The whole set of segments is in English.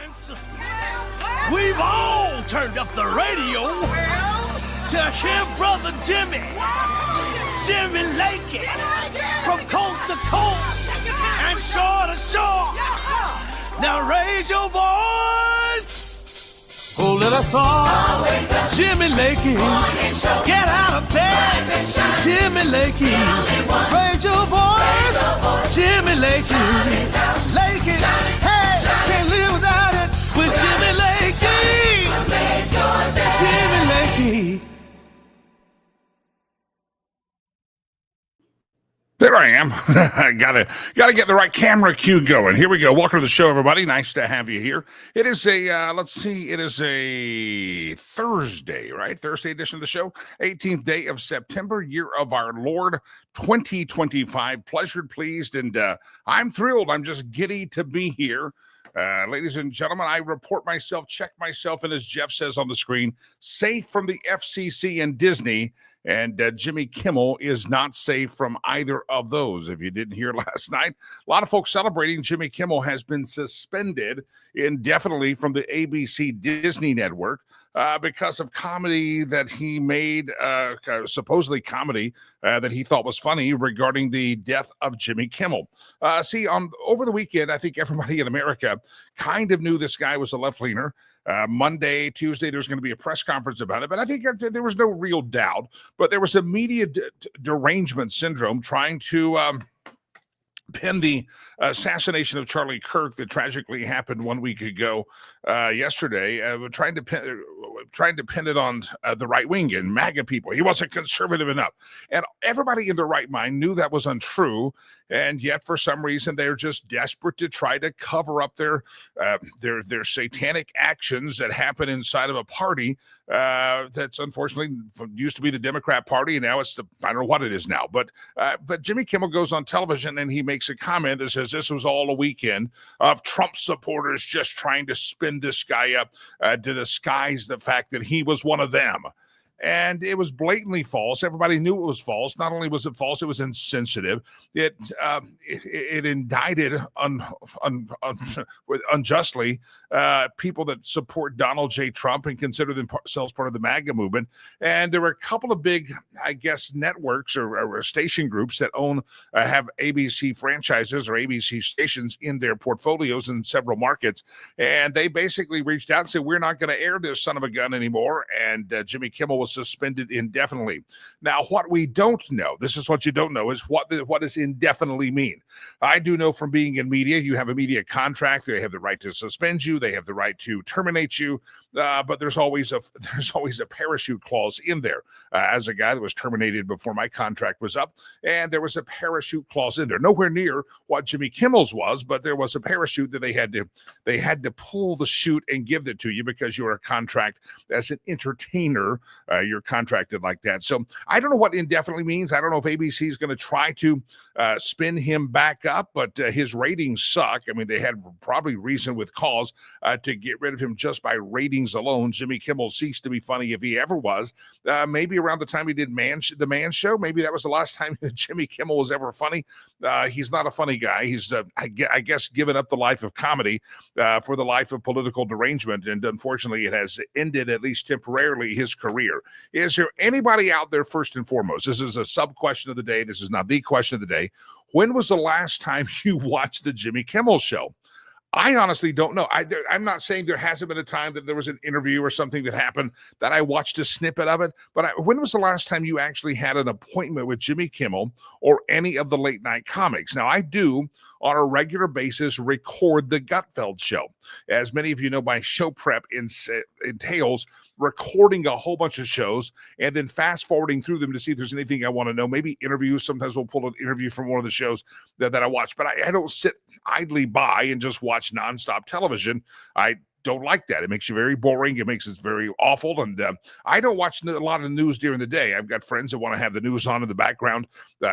and sisters, we've all turned up the radio to hear Brother Jimmy Lakey, from coast to coast and shore to shore. Now raise your voice, oh let us all, Jimmy Lakey, get out of bed, Jimmy Lakey, raise your voice, Jimmy Lakey, Lakey, hey, can't live without it with Jimmy Lakey, Jimmy Lakey. There I am. gotta get the right camera cue going. Here we go. Welcome to the show, everybody. Nice to have you here. It is a it is a Thursday, right? Thursday edition of the show. 18th day of September, year of our Lord 2025. Pleasured, pleased, and I'm thrilled. I'm just giddy to be here. Ladies and gentlemen, I check myself, and as Jeff says on the screen, safe from the FCC and Disney. And Jimmy Kimmel is not safe from either of those. If you didn't hear last night, a lot of folks celebrating. Jimmy Kimmel has been suspended indefinitely from the ABC Disney network because of comedy that he made, supposedly comedy that he thought was funny regarding the death of Jimmy Kimmel. Over the weekend, I think everybody in America kind of knew this guy was a left-leaner. Monday, Tuesday, there's going to be a press conference about it, but I think there was no real doubt. But there was a media derangement syndrome trying to pin the assassination of Charlie Kirk that tragically happened 1 week ago yesterday, trying to pin it on the right wing and MAGA people. He wasn't conservative enough. And everybody in their right mind knew that was untrue. And yet, for some reason, they're just desperate to try to cover up their satanic actions that happen inside of a party that's unfortunately used to be the Democrat Party, and now it's I don't know what it is now. But Jimmy Kimmel goes on television and he makes a comment that says this was all a weekend of Trump supporters just trying to spin this guy up to disguise the fact that he was one of them. And it was blatantly false. Everybody knew it was false. Not only was it false, it was insensitive. It indicted unjustly people that support Donald J. Trump and consider themselves part of the MAGA movement. And there were a couple of big, I guess, networks or station groups that have ABC franchises or ABC stations in their portfolios in several markets. And they basically reached out and said, we're not going to air this son of a gun anymore. And Jimmy Kimmel was suspended indefinitely. Now, what we don't know, this is what you don't know, is what does indefinitely mean. I do know from being in media, you have a media contract. They have the right to suspend you. They have the right to terminate you. But there's always a parachute clause in there. As a guy that was terminated before my contract was up, and there was a parachute clause in there. Nowhere near what Jimmy Kimmel's was, but there was a parachute that they had to pull the chute and give it to you because you're a contract as an entertainer. You're contracted like that. So I don't know what indefinitely means. I don't know if ABC is going to try to spin him back up, but his ratings suck. I mean, they had probably reason with cause to get rid of him just by ratings alone. Jimmy Kimmel ceased to be funny if he ever was. Maybe around the time he did the Man Show, maybe that was the last time that Jimmy Kimmel was ever funny. He's not a funny guy. He's, I guess, given up the life of comedy for the life of political derangement, and unfortunately, it has ended, at least temporarily, his career. Is there anybody out there, first and foremost? This is a sub-question of the day. This is not the question of the day. When was the last time you watched the Jimmy Kimmel Show? I honestly don't know. I'm not saying there hasn't been a time that there was an interview or something that happened that I watched a snippet of it. But when was the last time you actually had an appointment with Jimmy Kimmel or any of the late night comics? Now, I do on a regular basis record the Gutfeld Show. As many of you know, my show prep entails recording a whole bunch of shows and then fast forwarding through them to see if there's anything I want to know. Maybe interviews. Sometimes we'll pull an interview from one of the shows that I watch, but I don't sit idly by and just watch nonstop television. I don't like that. It makes you very boring. It makes it very awful. And I don't watch a lot of news during the day. I've got friends that want to have the news on in the background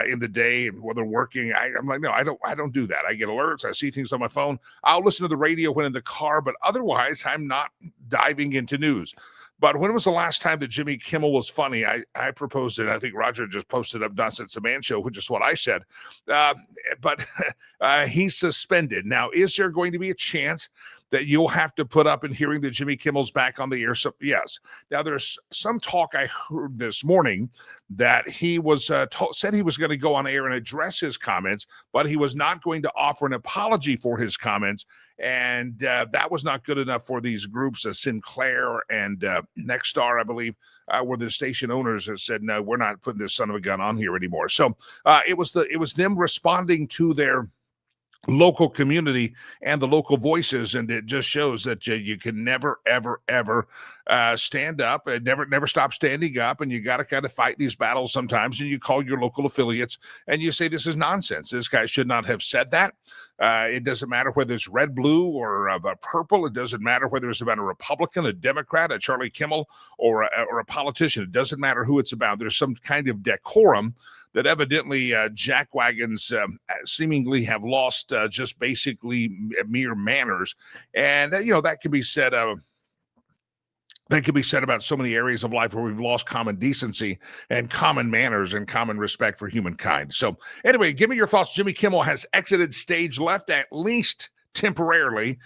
in the day and while they're working. I'm like, no, I don't do that. I get alerts. I see things on my phone. I'll listen to the radio when in the car, but otherwise I'm not diving into news. But when was the last time that Jimmy Kimmel was funny? I proposed it. I think Roger just posted up Nonsense a Man Show, which is what I said. But he's suspended. Now, is there going to be a chance that you'll have to put up in hearing that Jimmy Kimmel's back on the air? So, yes. Now, there's some talk I heard this morning that he was said he was going to go on air and address his comments, but he was not going to offer an apology for his comments. And that was not good enough for these groups, Sinclair and Nexstar, I believe, where the station owners have said, no, we're not putting this son of a gun on here anymore. So it was them responding to their local community and the local voices, and it just shows that you can never, ever, ever stand up and never stop standing up, and you got to kind of fight these battles sometimes, and you call your local affiliates and you say, this is nonsense. This guy should not have said that. It doesn't matter whether it's red, blue, or purple. It doesn't matter whether it's about a Republican, a Democrat, a Charlie Kimmel, or a politician. It doesn't matter who it's about. There's some kind of decorum that evidently jackwagons seemingly have lost just basically mere manners. And, that can be said about so many areas of life where we've lost common decency and common manners and common respect for humankind. So anyway, give me your thoughts. Jimmy Kimmel has exited stage left, at least temporarily.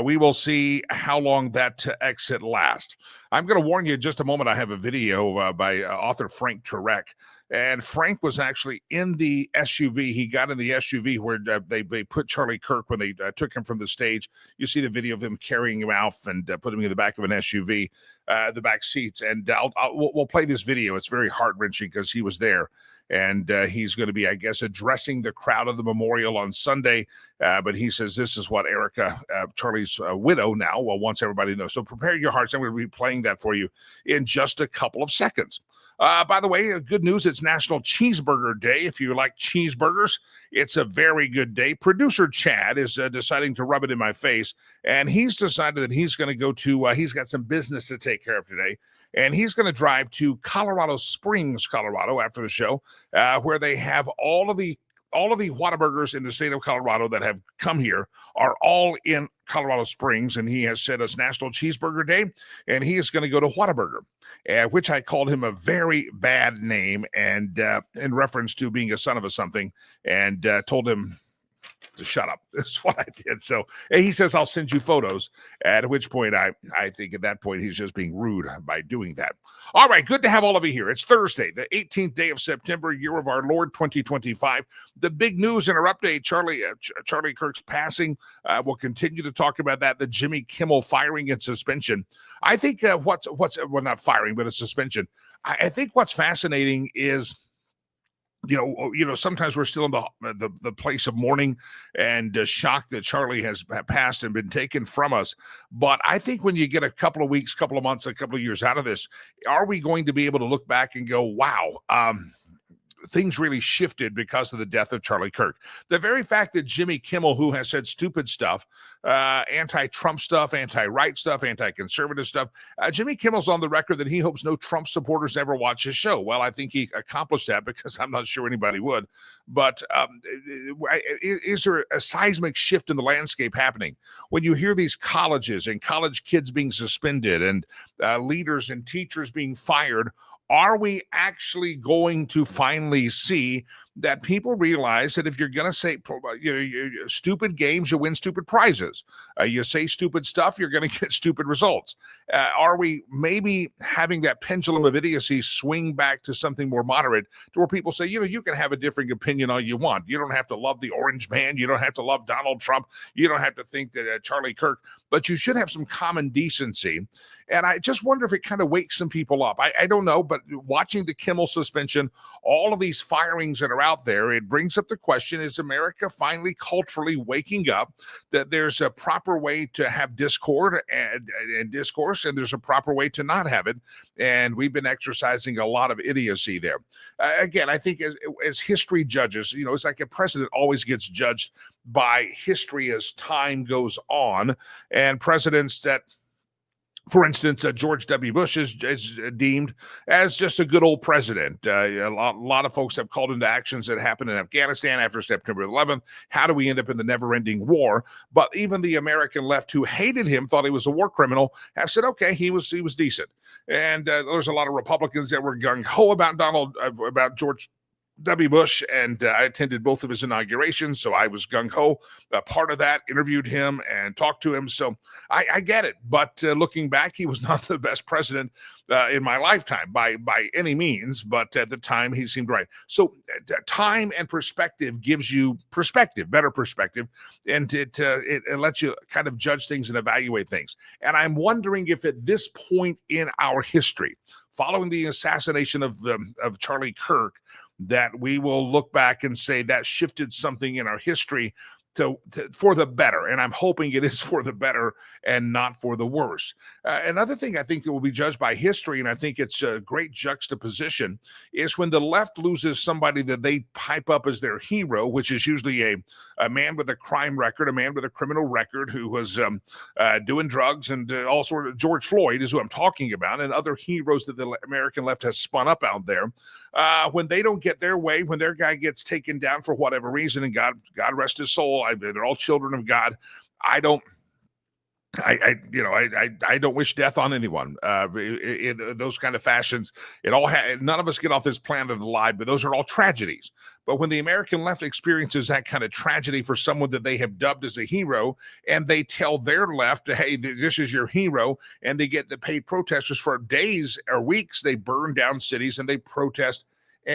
We will see how long that exit lasts. I'm going to warn you in just a moment. I have a video by author Frank Turek. And Frank was actually in the SUV. He got in the SUV where they put Charlie Kirk when they took him from the stage. You see the video of them carrying him out and putting him in the back of an SUV, the back seats. And we'll play this video. It's very heart-wrenching because he was there. And he's going to be, I guess, addressing the crowd of the memorial on Sunday. But he says this is what Erica, Charlie's widow now, wants everybody to know. So prepare your hearts. I'm going to be playing that for you in just a couple of seconds. By the way, good news, it's National Cheeseburger Day. If you like cheeseburgers, it's a very good day. Producer Chad is deciding to rub it in my face, and he's decided that he's going to go to, he's got some business to take care of today, and he's going to drive to Colorado Springs, Colorado, after the show, where they have all of the Whataburgers in the state of Colorado that have come here are all in Colorado Springs, and he has said it's National Cheeseburger Day, and he is going to go to Whataburger, which I called him a very bad name, and in reference to being a son of a something, and told him to shut up. That's what I did. So he says, I'll send you photos, at which point I think at that point he's just being rude by doing that. All right, good to have all of you here. It's Thursday, the 18th day of September, year of our Lord 2025. The big news in our update, Charlie Kirk's passing. We'll continue to talk about that, the Jimmy Kimmel firing and suspension. I think well, not firing, but a suspension. I think what's fascinating is, sometimes we're still in the place of mourning and shock that Charlie has passed and been taken from us. But I think when you get a couple of weeks, couple of months, a couple of years out of this, are we going to be able to look back and go, wow, things really shifted because of the death of Charlie Kirk? The very fact that Jimmy Kimmel, who has said stupid stuff, anti-Trump stuff, anti-right stuff, anti-conservative stuff, Jimmy Kimmel's on the record that he hopes no Trump supporters ever watch his show. Well, I think he accomplished that because I'm not sure anybody would. But is there a seismic shift in the landscape happening when you hear these colleges and college kids being suspended and leaders and teachers being fired? Are we actually going to finally see that people realize that if you're going to say, stupid games, you win stupid prizes. You say stupid stuff, you're going to get stupid results. Are we maybe having that pendulum of idiocy swing back to something more moderate, to where people say, you can have a different opinion all you want. You don't have to love the orange man. You don't have to love Donald Trump. You don't have to think that Charlie Kirk, but you should have some common decency. And I just wonder if it kind of wakes some people up. I don't know, but watching the Kimmel suspension, all of these firings that are out there, it brings up the question, is America finally culturally waking up that there's a proper way to have discord and discourse, and there's a proper way to not have it? And we've been exercising a lot of idiocy there. Again, I think as history judges, it's like a president always gets judged by history as time goes on, and presidents that, for instance, George W. Bush is deemed as just a good old president. A lot of folks have called into actions that happened in Afghanistan after September 11th. How do we end up in the never-ending war? But even the American left, who hated him, thought he was a war criminal, have said, okay, he was decent. And there's a lot of Republicans that were gung-ho about George W. Bush, and I attended both of his inaugurations, so I was gung-ho, part of that, interviewed him and talked to him, so I get it. But looking back, he was not the best president in my lifetime by any means, but at the time, he seemed right. So time and perspective gives you better perspective, and it lets you kind of judge things and evaluate things. And I'm wondering if at this point in our history, following the assassination of Charlie Kirk, that we will look back and say that shifted something in our history for the better. And I'm hoping it is for the better and not for the worse. Another thing I think that will be judged by history, and I think it's a great juxtaposition, is when the left loses somebody that they pipe up as their hero, which is usually a man with a crime record, a man with a criminal record who was doing drugs and all sorts of. George Floyd is who I'm talking about, and other heroes that the American left has spun up out there. When they don't get their way, when their guy gets taken down for whatever reason, and God rest his soul, they're all children of God. I don't wish death on anyone in those kind of fashions. None of us get off this planet alive, but those are all tragedies. But when the American left experiences that kind of tragedy for someone that they have dubbed as a hero, and they tell their left, hey, this is your hero, and they get the paid protesters for days or weeks, they burn down cities and they protest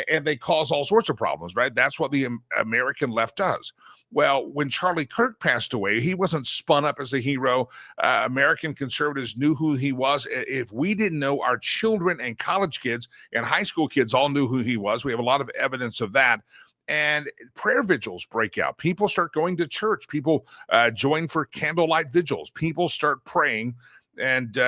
and they cause all sorts of problems, right? That's what the American left does. Well, when Charlie Kirk passed away, he wasn't spun up as a hero. American conservatives knew who he was. If we didn't know, our children and college kids and high school kids all knew who he was. We have a lot of evidence of that. And prayer vigils break out. People start going to church. People join for candlelight vigils. People start praying and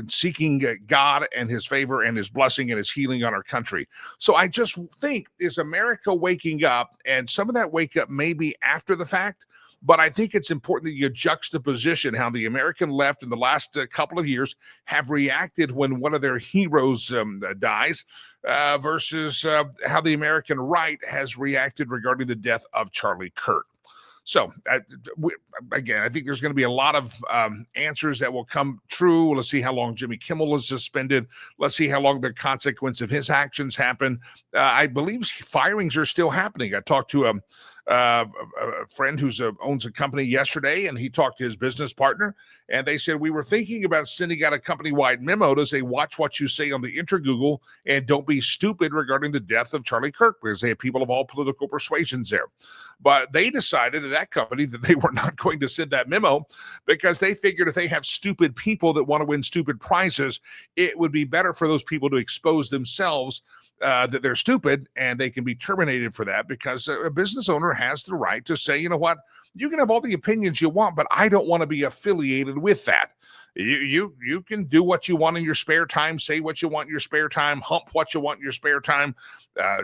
seeking God and his favor and his blessing and his healing on our country. So I just think, is America waking up? And some of that wake up may be after the fact, but I think it's important that you juxtaposition how the American left in the last couple of years have reacted when one of their heroes dies versus how the American right has reacted regarding the death of Charlie Kirk. So, again, I think there's going to be a lot of answers that will come true. Let's see how long Jimmy Kimmel is suspended. Let's see how long the consequence of his actions happen. I believe firings are still happening. I talked to a friend who owns a company yesterday, and he talked to his business partner, and they said, we were thinking about sending out a company-wide memo to say, watch what you say on the Inter-Google and don't be stupid regarding the death of Charlie Kirk, because they have people of all political persuasions there. But they decided at that company that they were not going to send that memo because they figured if they have stupid people that want to win stupid prizes, it would be better for those people to expose themselves that they're stupid, and they can be terminated for that, because a business owner has the right to say, you know what, you can have all the opinions you want, but I don't want to be affiliated with that. You can do what you want in your spare time, say what you want in your spare time, hump what you want in your spare time,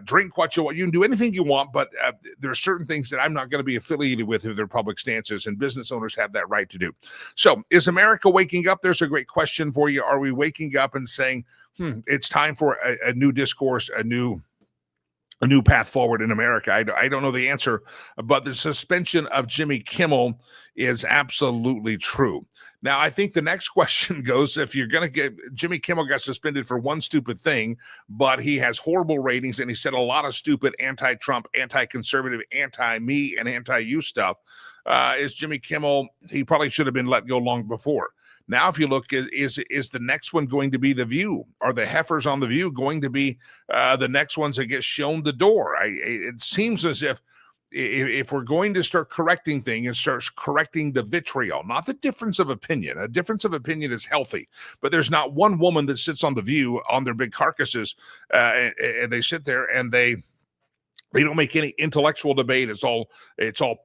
drink what you want. You can do anything you want, but there are certain things that I'm not going to be affiliated with if they're public stances, and business owners have that right to do. So is America waking up? There's a great question for you. Are we waking up and saying, it's time for a new discourse, a new path forward in America? I don't know the answer, but the suspension of Jimmy Kimmel is absolutely true. Now, I think the next question goes, if you're going to get Jimmy Kimmel got suspended for one stupid thing, but he has horrible ratings and he said a lot of stupid anti-Trump, anti-conservative, anti-me, and anti-you stuff. Is Jimmy Kimmel, he probably should have been let go long before. Now, if you look, is the next one going to be The View? Are the heifers on The View going to be the next ones that get shown the door? It seems as if we're going to start correcting things, it starts correcting the vitriol, not the difference of opinion. A difference of opinion is healthy, but there's not one woman that sits on The View on their big carcasses, and they sit there and they don't make any intellectual debate. It's all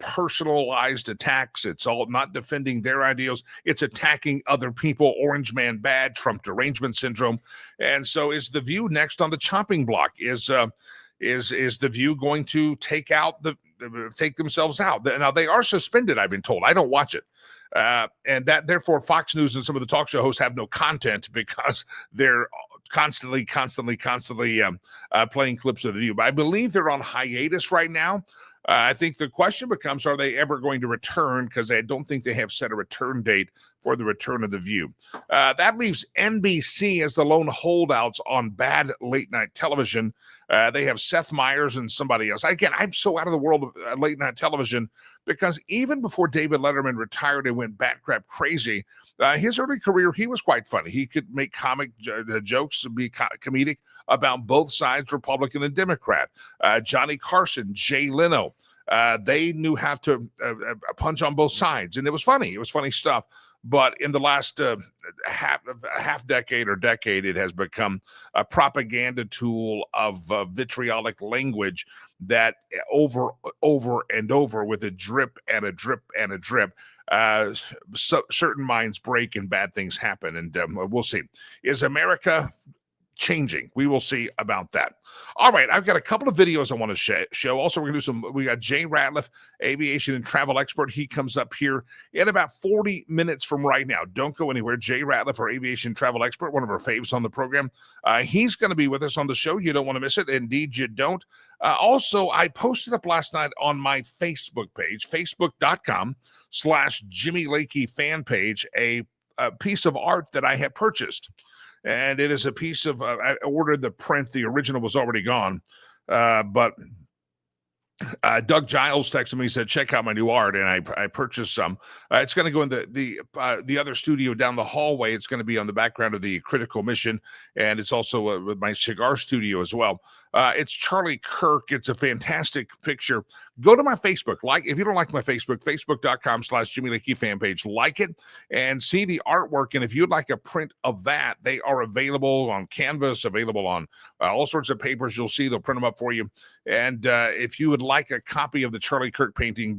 personalized attacks. It's all not defending their ideals. It's attacking other people. Orange man bad, Trump derangement syndrome. And so is The View next on the chopping block? Is The View going to take themselves out? Now, they are suspended, I've been told. I don't watch it. And that therefore Fox News and some of the talk show hosts have no content because they're constantly playing clips of The View. But I believe they're on hiatus right now. I think the question becomes, are they ever going to return? Because I don't think they have set a return date for the return of The View. That leaves NBC as the lone holdouts on bad late night television. They have Seth Meyers and somebody else. Again, I'm so out of the world of late night television because even before David Letterman retired and went bat crap crazy, his early career, he was quite funny. He could make comic jokes and be comedic about both sides, Republican and Democrat. Johnny Carson, Jay Leno. They knew how to punch on both sides, and it was funny. It was funny stuff. But in the last half decade or decade, it has become a propaganda tool of vitriolic language that over and over with a drip and a drip and a drip. Certain minds break and bad things happen, and we'll see. Is America changing? We will see about that. All right, I've got a couple of videos I want to show. Also, we're going to do we got Jay Ratliff, aviation and travel expert. He comes up here in about 40 minutes from right now. Don't go anywhere. Jay Ratliff, our aviation travel expert, one of our faves on the program. He's going to be with us on the show. You don't want to miss it. Indeed, you don't. Also, I posted up last night on my Facebook page, facebook.com/Jimmy Lakey fan page, a piece of art that I have purchased. And it is a piece of, I ordered the print. The original was already gone. But Doug Giles texted me, he said, check out my new art. And I purchased some. It's going to go in the other studio down the hallway. It's going to be on the background of the Critical Mission. And it's also with my cigar studio as well. It's Charlie Kirk. It's a fantastic picture. Go to my Facebook. If you don't like my Facebook, facebook.com/Jimmy Lakey fan page, like it and see the artwork. And if you'd like a print of that, they are available on canvas, available on all sorts of papers. You'll see, they'll print them up for you. And if you would like a copy of the Charlie Kirk painting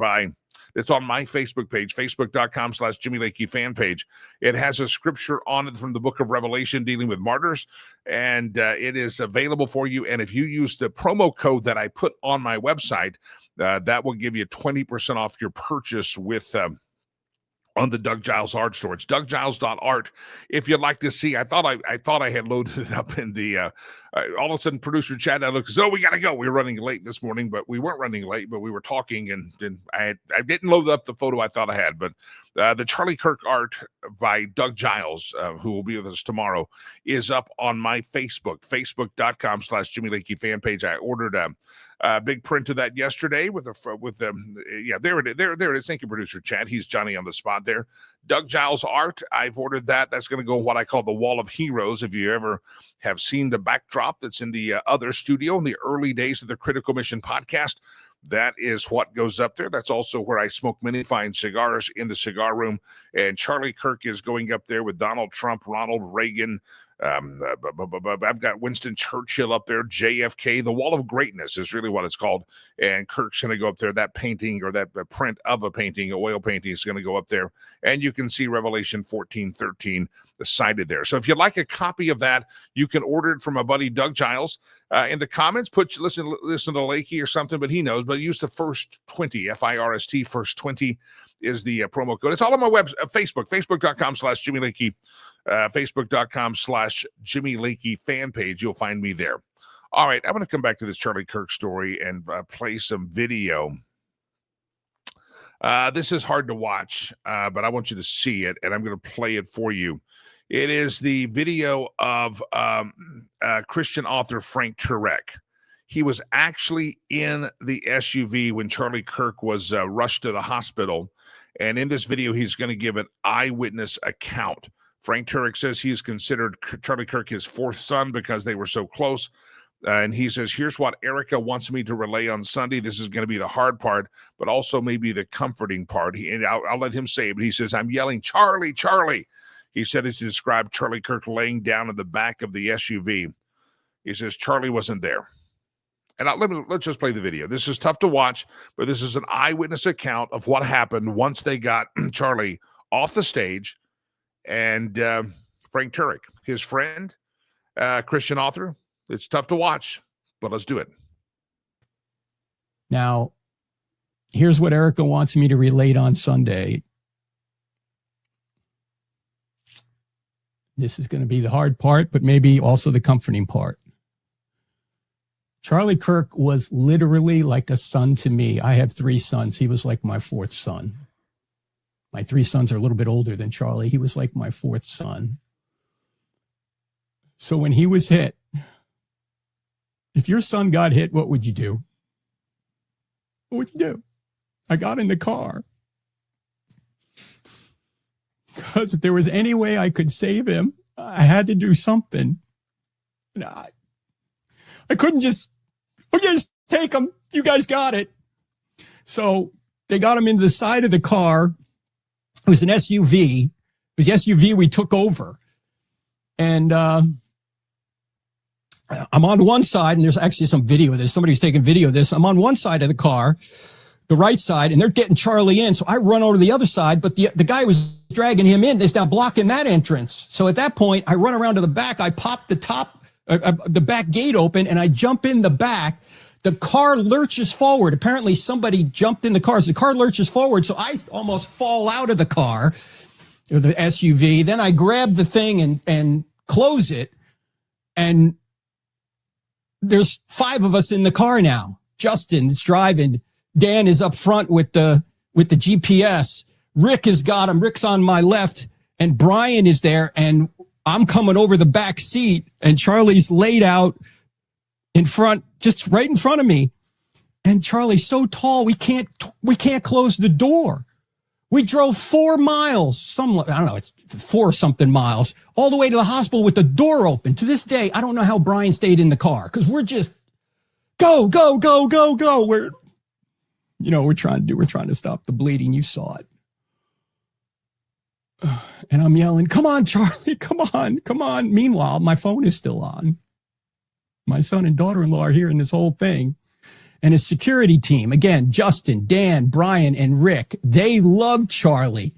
it's on my Facebook page, facebook.com/Jimmy Lakey fan page. It has a scripture on it from the book of Revelation dealing with martyrs, and it is available for you. And if you use the promo code that I put on my website, that will give you 20% off your purchase with on the Doug Giles art store. It's douggiles.art. If you'd like to see, I thought I had loaded it up in the all of a sudden producer Chad and I looked and said, we got to go. We were running late this morning, but we weren't running late, but we were talking, and I didn't load up the photo I thought I had, but the Charlie Kirk art by Doug Giles, who will be with us tomorrow, is up on my Facebook, facebook.com/Jimmy Lakey fan page. I ordered a big print of that yesterday there it is. Thank you, producer Chad. He's Johnny on the spot there. Doug Giles art. I've ordered that. That's going to go what I call the Wall of Heroes. If you ever have seen the backdrop that's in the other studio in the early days of the Critical Mission podcast, that is what goes up there. That's also where I smoke many fine cigars in the cigar room. And Charlie Kirk is going up there with Donald Trump, Ronald Reagan. I've got Winston Churchill up there, JFK. The Wall of Greatness is really what it's called. And Kirk's going to go up there. That painting, or that print of a painting, oil painting, is going to go up there. And you can see Revelation 14:13 cited there. So if you'd like a copy of that, you can order it from my buddy Doug Giles. In the comments, listen to Lakey or something, but he knows. But use the first 20, FIRST, first 20 is the promo code. It's all on my Facebook, facebook.com/Jimmy Lakey, facebook.com/Jimmy Lakey fan page. You'll find me there. All right, I'm going to come back to this Charlie Kirk story and play some video. This is hard to watch, but I want you to see it, and I'm going to play it for you. It is the video of Christian author Frank Turek. He was actually in the SUV when Charlie Kirk was rushed to the hospital. And in this video, he's going to give an eyewitness account. Frank Turek says he's considered Charlie Kirk his fourth son because they were so close. And he says, here's what Erica wants me to relay on Sunday. This is going to be the hard part, but also maybe the comforting part. I'll let him say it, but he says, I'm yelling, Charlie, Charlie. He said it's to describe Charlie Kirk laying down in the back of the SUV. He says Charlie wasn't there. And let's just play the video. This is tough to watch, but this is an eyewitness account of what happened once they got Charlie off the stage. And Frank Turek, his friend, Christian author. It's tough to watch, but let's do it. Now, here's what Erica wants me to relate on Sunday. This is going to be the hard part, but maybe also the comforting part. Charlie Kirk was literally like a son to me. I have 3 sons. He was like my 4th son. My 3 sons are a little bit older than Charlie. He was like my 4th son. So when he was hit, If your son got hit, what would you do? What would you do? I got in the car because if there was any way I could save him, I had to do something. I couldn't just take him. You guys got it. So they got him into the side of the car. It was an SUV. It was the SUV we took over. And I'm on one side, and there's actually some video of this. Somebody's taking video of this. I'm on one side of the car, the right side, and they're getting Charlie in. So I run over to the other side, but the guy was dragging him in. They're now blocking that entrance. So at that point, I run around to the back. I pop the back gate open, and I jump in the back. The car lurches forward. Apparently somebody jumped in the car. So the car lurches forward. So I almost fall out of the car, or the SUV. Then I grab the thing and close it. And there's 5 of us in the car now. Justin is driving. Dan is up front with the GPS. Rick has got him. Rick's on my left, and Brian is there. And I'm coming over the back seat, and Charlie's laid out in front, just right in front of me. And Charlie's so tall, we can't close the door. We drove 4 miles, I don't know, it's 4 something miles, all the way to the hospital with the door open. To this day, I don't know how Brian stayed in the car, because we're just go. We're trying to stop the bleeding. You saw it. And I'm yelling, come on, Charlie, come on. Meanwhile, my phone is still on. My son and daughter-in-law are hearing this whole thing. And his security team, again, Justin, Dan, Brian, and Rick, they love Charlie.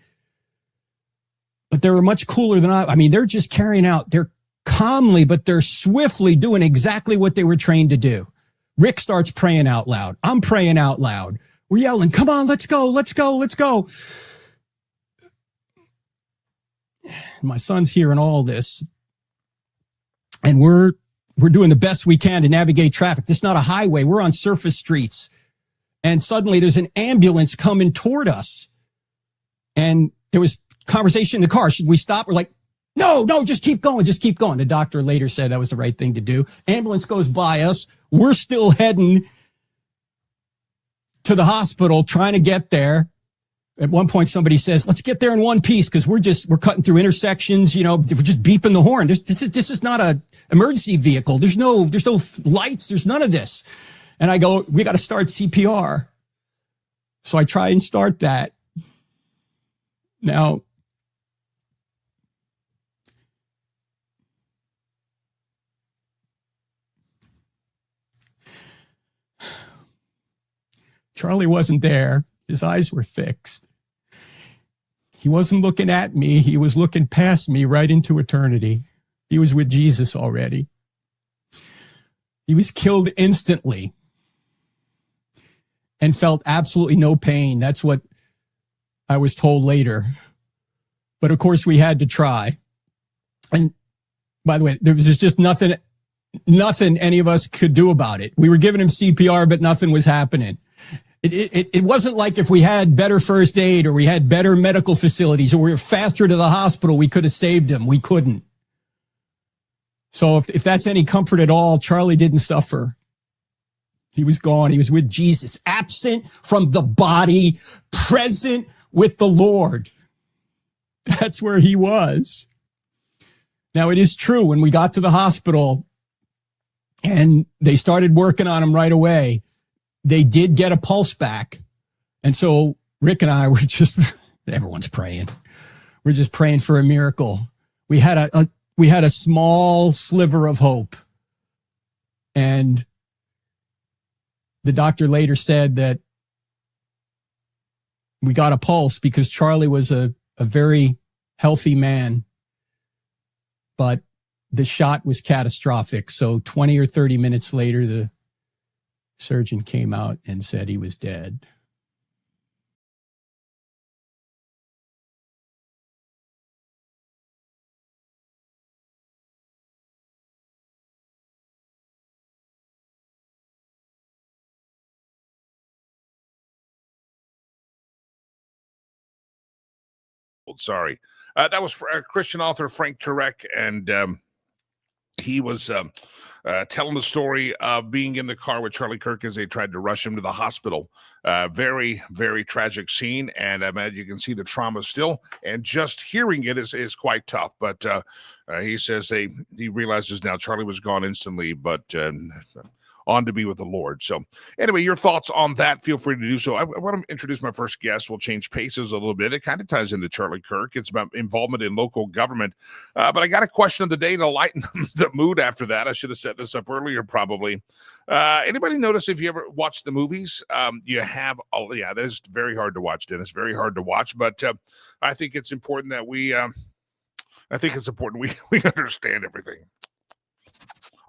But they were much cooler than I mean, they're just carrying out, they're calmly, but they're swiftly doing exactly what they were trained to do. Rick starts praying out loud. I'm praying out loud. We're yelling, come on, let's go. My son's hearing all this. And we're doing the best we can to navigate traffic. This is not a highway. We're on surface streets. And suddenly there's an ambulance coming toward us. And there was conversation in the car. Should we stop? We're like, no, just keep going. The doctor later said that was the right thing to do. Ambulance goes by us. We're still heading to the hospital, trying to get there. At one point, somebody says, let's get there in one piece, because we're cutting through intersections. We're just beeping the horn. This is not a emergency vehicle. There's no lights. There's none of this. And I go, we got to start CPR. So I try and start that. Now, Charlie wasn't there. His eyes were fixed. He wasn't looking at me. He was looking past me right into eternity. He was with Jesus already. He was killed instantly and felt absolutely no pain. That's what I was told later. But of course, we had to try. And by the way, there was just nothing any of us could do about it. We were giving him CPR, but nothing was happening. It wasn't like if we had better first aid or we had better medical facilities or we were faster to the hospital, we could have saved him. We couldn't. So if that's any comfort at all, Charlie didn't suffer. He was gone. He was with Jesus, absent from the body, present with the Lord. That's where he was. Now, it is true, when we got to the hospital and they started working on him right away, they did get a pulse back. And so Rick and I were just, everyone's praying. We're just praying for a miracle. We had a small sliver of hope. And the doctor later said that we got a pulse because Charlie was a very healthy man, but the shot was catastrophic. So 20 or 30 minutes later, the surgeon came out and said he was dead. Sorry. That was Christian author Frank Turek, and he was telling the story of being in the car with Charlie Kirk as they tried to rush him to the hospital. Very, very tragic scene, and I imagine you can see the trauma still, and just hearing it is quite tough. But he says he realizes now Charlie was gone instantly, but on to be with the Lord. So anyway, your thoughts on that, feel free to do so. I want to introduce my first guest. We'll change paces a little bit. It kind of ties into Charlie Kirk. It's about involvement in local government. But I got a question of the day to lighten the mood after that. I should have set this up earlier, probably. Anybody notice if you ever watch the movies, you have, that is very hard to watch, Dennis, very hard to watch. But I think it's important that we understand everything.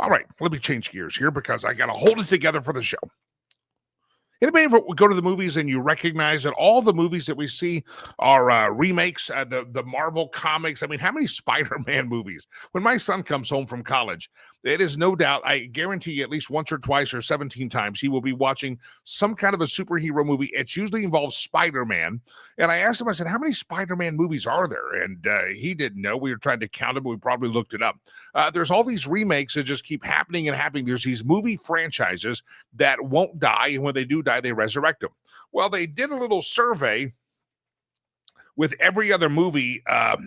All right, let me change gears here because I got to hold it together for the show. Anybody ever go to the movies and you recognize that all the movies that we see are remakes, the Marvel comics? I mean, how many Spider-Man movies? When my son comes home from college, it is no doubt, I guarantee you at least once or twice or 17 times, he will be watching some kind of a superhero movie. It usually involves Spider-Man. And I asked him, I said, how many Spider-Man movies are there? And he didn't know. We were trying to count them, but we probably looked it up. There's all these remakes that just keep happening and happening. There's these movie franchises that won't die, and when they do die, they resurrect them. Well, they did a little survey with every other movie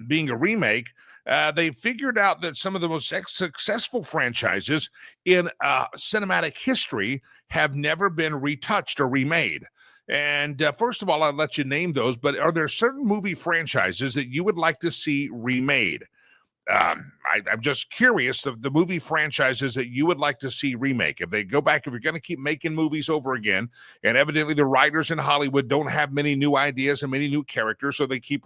being a remake. They figured out that some of the most successful franchises in cinematic history have never been retouched or remade. And first of all, I'll let you name those, but are there certain movie franchises that you would like to see remade? I'm just curious of the movie franchises that you would like to see remake. If they go back, if you're going to keep making movies over again, and evidently the writers in Hollywood don't have many new ideas and many new characters, so they keep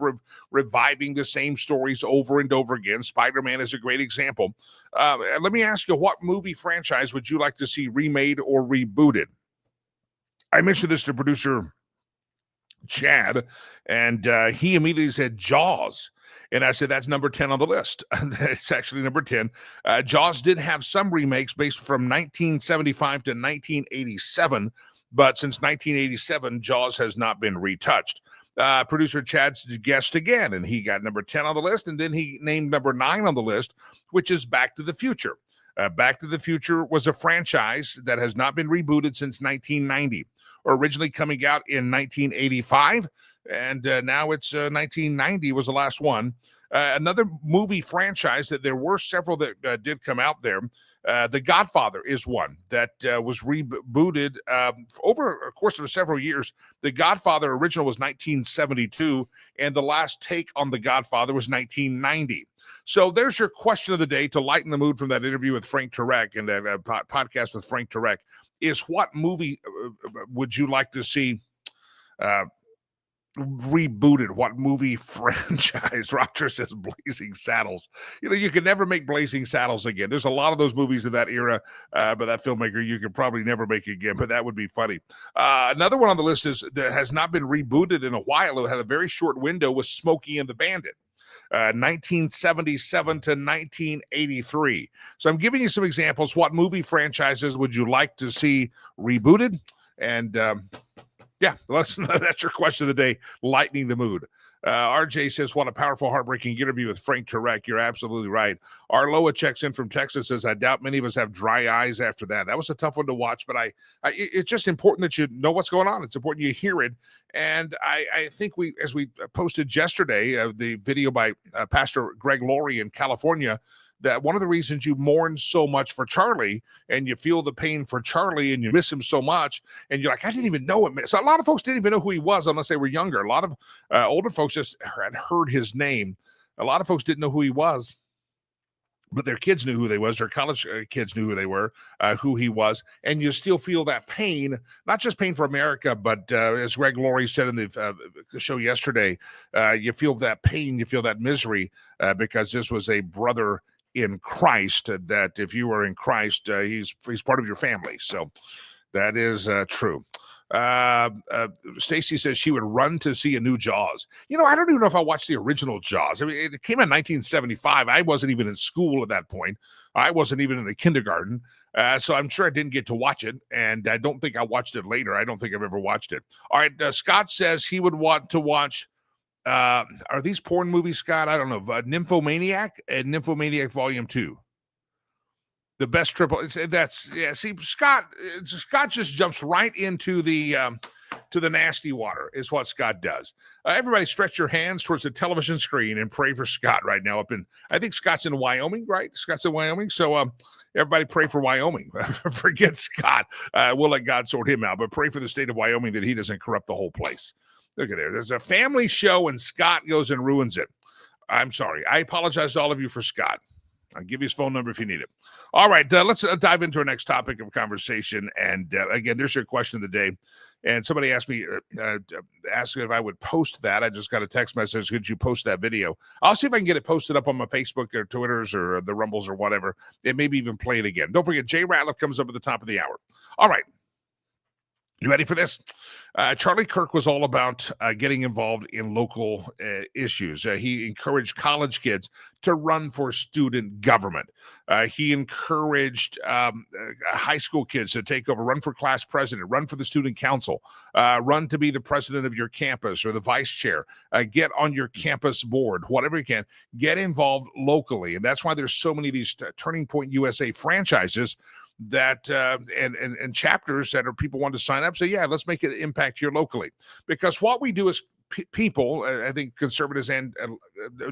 reviving the same stories over and over again. Spider-Man is a great example. Let me ask you, what movie franchise would you like to see remade or rebooted? I mentioned this to producer Chad, and he immediately said Jaws. And I said, that's number 10 on the list. It's actually number 10. Jaws did have some remakes based from 1975 to 1987, but since 1987, Jaws has not been retouched. Producer Chad's guessed again, and he got number 10 on the list, and then he named number 9 on the list, which is Back to the Future. Back to the Future was a franchise that has not been rebooted since 1990, originally coming out in 1985. And now it's 1990 was the last one. Another movie franchise that there were several that did come out there. The Godfather is one that was rebooted over a course of several years. The Godfather original was 1972, and the last take on The Godfather was 1990. So there's your question of the day to lighten the mood from that interview with Frank Turek and that podcast with Frank Turek is, what movie would you like to see rebooted? What movie franchise? Roger says Blazing Saddles. You can never make Blazing Saddles again. There's a lot of those movies of that era, but that filmmaker you could probably never make again, but that would be funny. Another one on the list is that has not been rebooted in a while. It had a very short window, was Smokey and the Bandit. 1977 to 1983. So I'm giving you some examples. What movie franchises would you like to see rebooted? And that's your question of the day, lightening the mood. RJ says, what a powerful, heartbreaking interview with Frank Turek. You're absolutely right. Arloa checks in from Texas, says, I doubt many of us have dry eyes after that. That was a tough one to watch, but it's just important that you know what's going on. It's important you hear it. And I think as we posted yesterday, the video by Pastor Greg Laurie in California, that one of the reasons you mourn so much for Charlie and you feel the pain for Charlie and you miss him so much, and you're like, I didn't even know him. So a lot of folks didn't even know who he was unless they were younger. A lot of older folks just had heard his name. A lot of folks didn't know who he was, but their kids knew who they was. Their college kids knew who he was. And you still feel that pain, not just pain for America, but as Greg Laurie said in the show yesterday, you feel that pain, you feel that misery because this was a brother in Christ, that if you are in Christ, he's part of your family. So that is true. Stacy says she would run to see a new Jaws. I don't even know if I watched the original Jaws. I mean, it came in 1975. I wasn't even in school at that point. I wasn't even in the kindergarten. So I'm sure I didn't get to watch it, and I don't think I watched it later. I don't think I've ever watched it. All right, Scott says he would want to watch are these porn movies, Scott? I don't know. Nymphomaniac and Nymphomaniac Volume 2. The best triple. See, Scott just jumps right into the nasty water is what Scott does. Everybody stretch your hands towards the television screen and pray for Scott right now. I think Scott's in Wyoming, right? Scott's in Wyoming. So everybody pray for Wyoming. Forget Scott. We'll let God sort him out, but pray for the state of Wyoming that he doesn't corrupt the whole place. Look at there. There's a family show and Scott goes and ruins it. I'm sorry. I apologize to all of you for Scott. I'll give you his phone number if you need it. All right, let's dive into our next topic of conversation. And again, there's your question of the day. And somebody asked me, asked if I would post that. I just got a text message. Could you post that video? I'll see if I can get it posted up on my Facebook or Twitters or the Rumbles or whatever. And maybe even play it again. Don't forget, Jay Ratliff comes up at the top of the hour. All right. You ready for this? Charlie Kirk was all about getting involved in local issues. He encouraged college kids to run for student government. He encouraged high school kids to take over, run for class president, run for the student council, run to be the president of your campus or the vice chair, get on your campus board, whatever you can, get involved locally. And that's why there's so many of these Turning Point USA franchises that and chapters that are people want to sign up. So yeah, let's make an impact here locally, because what we do as people, I think conservatives and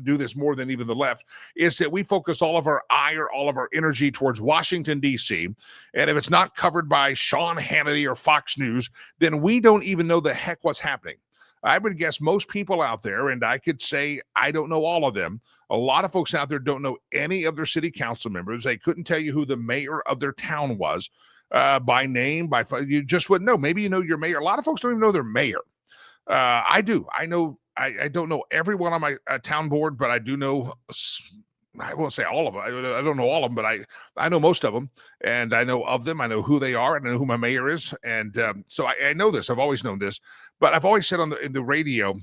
do this more than even the left, is that we focus all of our ire, all of our energy towards Washington, D.C. And if it's not covered by Sean Hannity or Fox News, then we don't even know the heck what's happening. I would guess most people out there, and I could say I don't know all of them, a lot of folks out there don't know any of their city council members. They couldn't tell you who the mayor of their town was by name, you just wouldn't know. Maybe you know your mayor. A lot of folks don't even know their mayor. I do. I know. I don't know everyone on my town board, but I do know. I won't say all of them. I don't know all of them, but I know most of them, and I know of them. I know who they are, and I know who my mayor is, and so I know this. I've always known this, but I've always said in the radio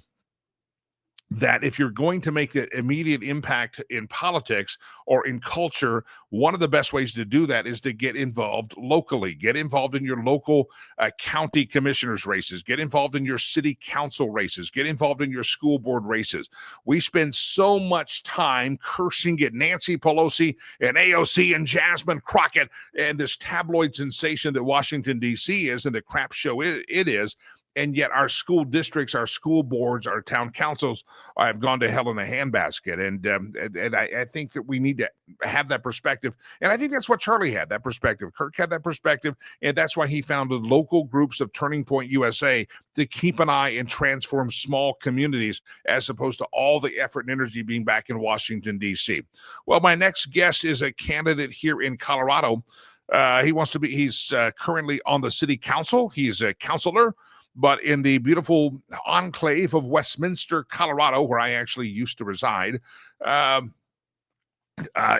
that if you're going to make an immediate impact in politics or in culture, one of the best ways to do that is to get involved locally. Get involved in your local county commissioners races. Get involved in your city council races. Get involved in your school board races. We spend so much time cursing at Nancy Pelosi and AOC and Jasmine Crockett and this tabloid sensation that Washington, D.C. is and the crap show it is. And yet our school districts, our school boards, our town councils have gone to hell in a handbasket. And I think that we need to have that perspective. And I think that's what Charlie had, that perspective. Kirk had that perspective. And that's why he founded local groups of Turning Point USA to keep an eye and transform small communities as opposed to all the effort and energy being back in Washington, D.C. Well, my next guest is a candidate here in Colorado. He's currently on the city council. He's a councilor, but in the beautiful enclave of Westminster, Colorado, where I actually used to reside,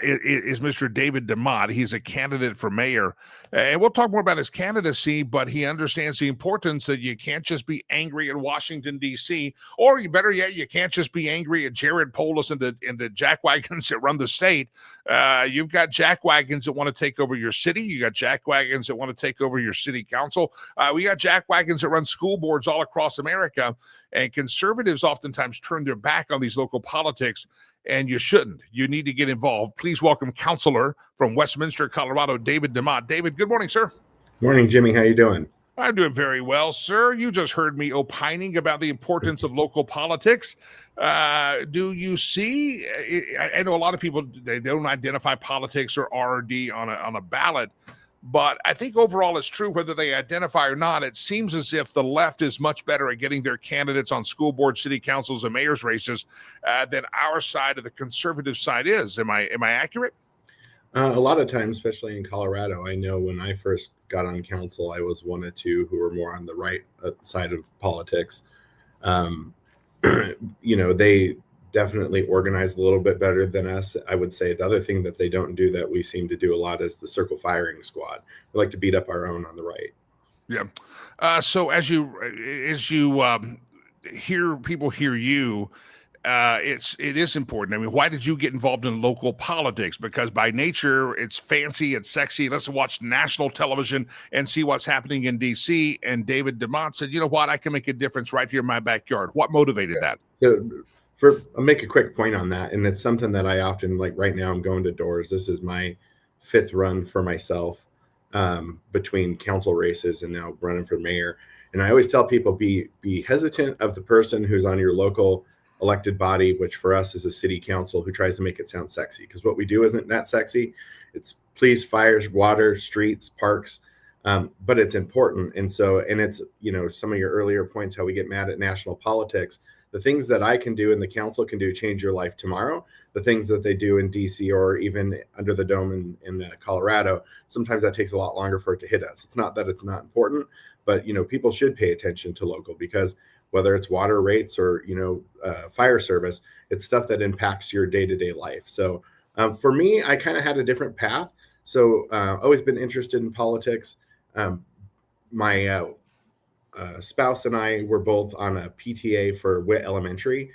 is Mr. David DeMott. He's a candidate for mayor. And we'll talk more about his candidacy, but he understands the importance that you can't just be angry at Washington, D.C., or you better yet, you can't just be angry at Jared Polis and the jackwagons that run the state. You've got jackwagons that want to take over your city. You got jackwagons that want to take over your city council. We got jackwagons that run school boards all across America, and conservatives oftentimes turn their back on these local politics. And you shouldn't. You need to get involved. Please welcome Councilor from Westminster, Colorado, David DeMott. David, good morning, sir. Morning, Jimmy. How you doing? I'm doing very well, sir. You just heard me opining about the importance of local politics. Do you see? I know a lot of people, they don't identify politics or RD on a ballot. But I think overall it's true, whether they identify or not. It seems as if the left is much better at getting their candidates on school board, city councils, and mayor's races than our side of the conservative side is. Am I accurate? A lot of times, especially in Colorado, I know when I first got on council, I was one of two who were more on the right side of politics. They definitely organize a little bit better than us. I would say the other thing that they don't do that we seem to do a lot is the circle firing squad. We like to beat up our own on the right. Yeah. So as you hear people hear you, it is important. I mean, why did you get involved in local politics? Because by nature, it's fancy, it's sexy. Let's watch national television and see what's happening in D.C. And David DeMott said, you know what, I can make a difference right here in my backyard. What motivated that? I'll make a quick point on that, and it's something that I often, like right now, I'm going to doors. This is my fifth run for myself between council races and now running for mayor. And I always tell people, be hesitant of the person who's on your local elected body, which for us is a city council, who tries to make it sound sexy, because what we do isn't that sexy. It's police, fires, water, streets, parks, but it's important. And it's, some of your earlier points, how we get mad at national politics. The things that I can do and the council can do change your life tomorrow. The things that they do in DC or even under the dome in Colorado, sometimes that takes a lot longer for it to hit us. It's not that it's not important, but people should pay attention to local, because whether it's water rates or fire service, it's stuff that impacts your day-to-day life. So for me, I kind of had a different path. So always been interested in politics. My spouse and I were both on a PTA for Witt Elementary,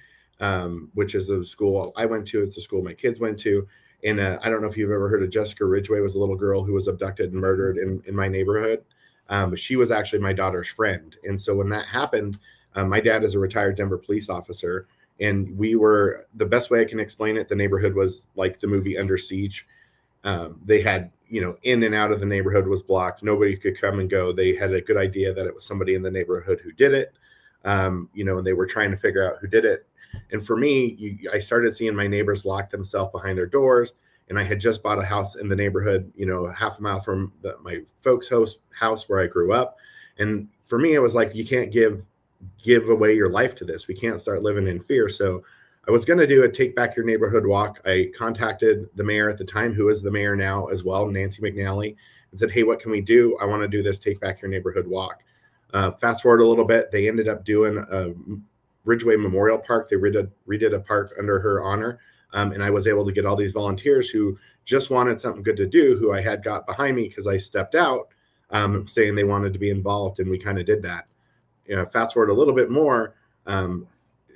which is the school I went to. It's the school my kids went to. And I don't know if you've ever heard of Jessica Ridgway. Was a little girl who was abducted and murdered in my neighborhood. She was actually my daughter's friend. And so when that happened, my dad is a retired Denver police officer. And we were, the best way I can explain it, the neighborhood was like the movie Under Siege. They had, in and out of the neighborhood was blocked. Nobody could come and go. They had a good idea that it was somebody in the neighborhood who did it. And they were trying to figure out who did it. And for me, I started seeing my neighbors lock themselves behind their doors. And I had just bought a house in the neighborhood, half a mile from my folks' house where I grew up. And for me, it was like, you can't give away your life to this. We can't start living in fear. So I was going to do a Take Back Your Neighborhood walk. I contacted the mayor at the time, who is the mayor now as well, Nancy McNally, and said, hey, what can we do? I want to do this Take Back Your Neighborhood walk. Fast forward a little bit, they ended up doing Ridgway Memorial Park. They redid a park under her honor. And I was able to get all these volunteers who just wanted something good to do, who I had got behind me because I stepped out, saying they wanted to be involved. And we kind of did that. Fast forward a little bit more.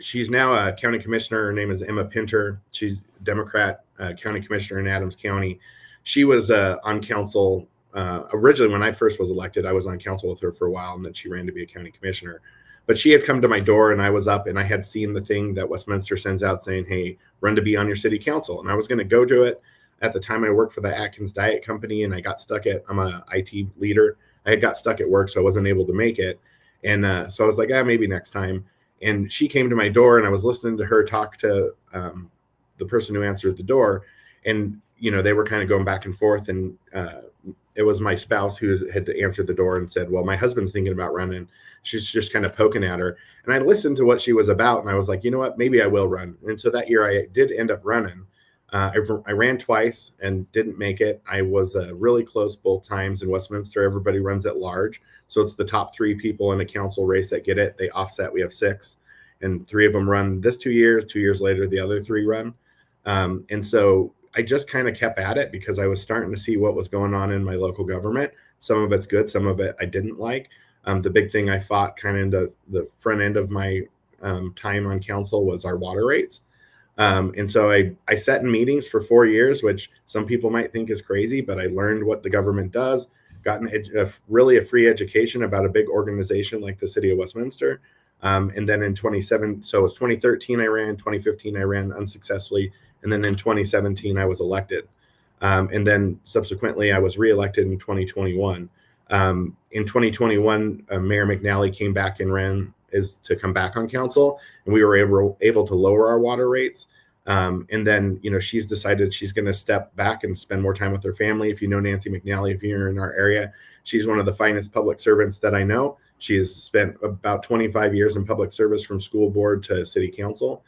She's now a county commissioner. Her name is Emma Pinter. She's Democrat county commissioner in Adams County. She was on council originally when I first was elected. I was on council with her for a while, and then she ran to be a county commissioner. But she had come to my door, and I was up, and I had seen the thing that Westminster sends out saying, hey, run to be on your city council. And I was going to go to it. At the time, I worked for the Atkins Diet Company, and I got stuck I'm a IT leader. I had got stuck at work, so I wasn't able to make it. And so I was like, maybe next time. And she came to my door, and I was listening to her talk to the person who answered the door. And, they were kind of going back and forth. And it was my spouse who had answered the door and said, well, my husband's thinking about running. She's just kind of poking at her. And I listened to what she was about, and I was like, you know what, maybe I will run. And so that year I did end up running. I ran twice and didn't make it. I was really close both times. In Westminster, everybody runs at large. So it's the top 3 people in a council race that get it. They offset. We have 6. And 3 of them run this 2 years. 2 years later, the other 3 run. And so I just kind of kept at it because I was starting to see what was going on in my local government. Some of it's good. Some of it I didn't like. The big thing I fought kind of in the front end of my time on council was our water rates. And so I sat in meetings for 4 years, which some people might think is crazy, but I learned what the government does, gotten really a free education about a big organization like the city of Westminster. And then in 2013, I ran, 2015, I ran unsuccessfully. And then in 2017, I was elected. And then subsequently, I was reelected in 2021. In 2021, Mayor McNally came back and ran to come back on council, and we were able to lower our water rates. And then, she's decided she's going to step back and spend more time with her family. If you know Nancy McNally, if you're in our area, she's one of the finest public servants that I know. She has spent about 25 years in public service from school board to city council.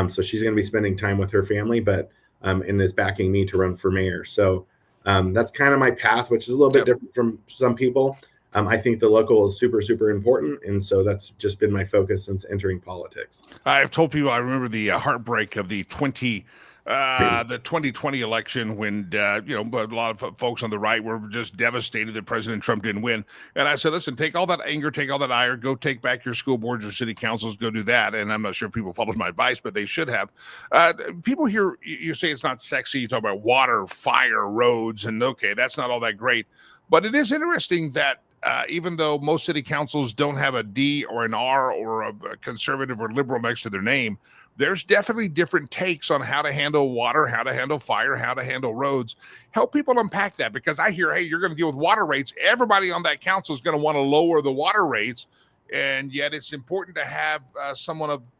So she's going to be spending time with her family, but and is backing me to run for mayor. So that's kind of my path, which is a little bit different from some people. I think the local is super, super important. And so that's just been my focus since entering politics. I've told people, I remember the heartbreak of the 2020 election when, a lot of folks on the right were just devastated that President Trump didn't win. And I said, listen, take all that anger, take all that ire, go take back your school boards, your city councils, go do that. And I'm not sure if people followed my advice, but they should have. People hear you say it's not sexy. You talk about water, fire, roads, and okay, that's not all that great. But it is interesting that even though most city councils don't have a D or an R or a conservative or liberal next to their name, there's definitely different takes on how to handle water, how to handle fire, how to handle roads. Help people unpack that, because I hear, hey, you're going to deal with water rates. Everybody on that council is going to want to lower the water rates. And yet it's important to have someone of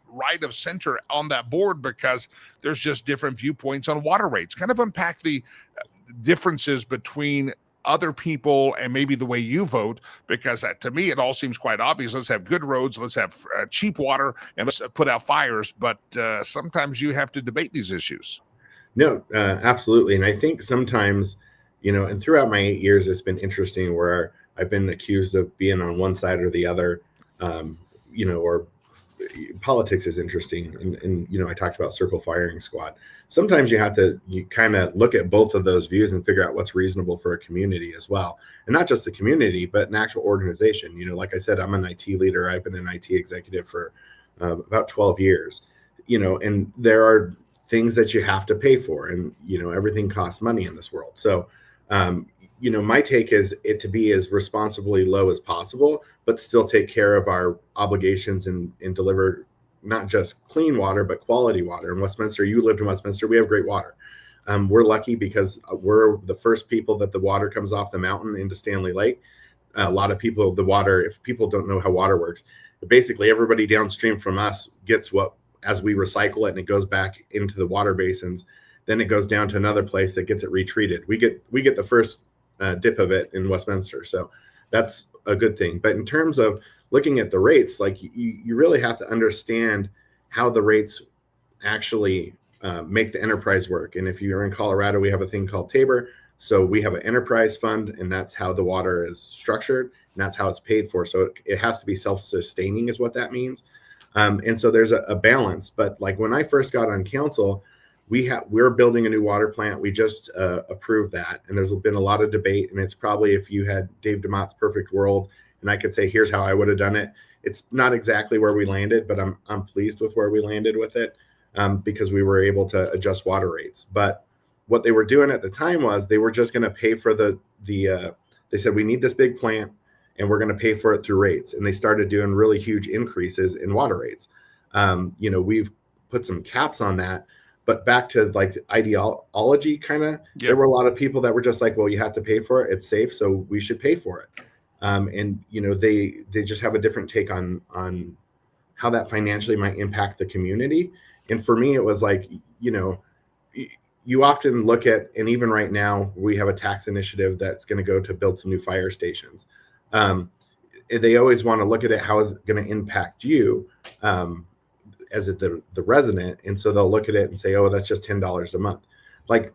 right of center on that board, because there's just different viewpoints on water rates. Kind of unpack the differences between other people and maybe the way you vote, because to me it all seems quite obvious. Let's have good roads, let's have cheap water, and let's put out fires. But sometimes you have to debate these issues. No, absolutely. And I think sometimes, and throughout my 8 years, it's been interesting where I've been accused of being on one side or the other, or politics is interesting. And I talked about circle firing squad. Sometimes you kind of look at both of those views and figure out what's reasonable for a community as well. And not just the community, but an actual organization. Like I said, I'm an IT leader. I've been an IT executive for about 12 years, and there are things that you have to pay for, and, everything costs money in this world. So, my take is it to be as responsibly low as possible, but still take care of our obligations and deliver not just clean water, but quality water. In Westminster, you lived in Westminster, we have great water. We're lucky because we're the first people that the water comes off the mountain into Stanley Lake. A lot of people, the water, if people don't know how water works, basically everybody downstream from us gets what, as we recycle it and it goes back into the water basins, then it goes down to another place that gets it retreated. We get the first dip of it in Westminster. So that's a good thing. But in terms of looking at the rates, like you really have to understand how the rates actually make the enterprise work. And if you're in Colorado, we have a thing called Tabor. So we have an enterprise fund, and that's how the water is structured, and that's how it's paid for. So it has to be self-sustaining is what that means. And so there's a balance. But like when I first got on council, we're building a new water plant. We just approved that. And there's been a lot of debate. And it's probably, if you had Dave DeMott's perfect world and I could say, here's how I would have done it, it's not exactly where we landed, but I'm pleased with where we landed with it because we were able to adjust water rates. But what they were doing at the time was they were just going to pay for they said, we need this big plant and we're going to pay for it through rates. And they started doing really huge increases in water rates. We've put some caps on that. But back to like ideology, kind of, There were a lot of people that were just like, well, you have to pay for it. It's safe, so we should pay for it. They just have a different take on how that financially might impact the community. And for me, it was like, you often look at, and even right now, we have a tax initiative that's going to go to build some new fire stations. They always want to look at it, how is it going to impact you? As the resident. And so they'll look at it and say, oh, that's just $10 a month. Like,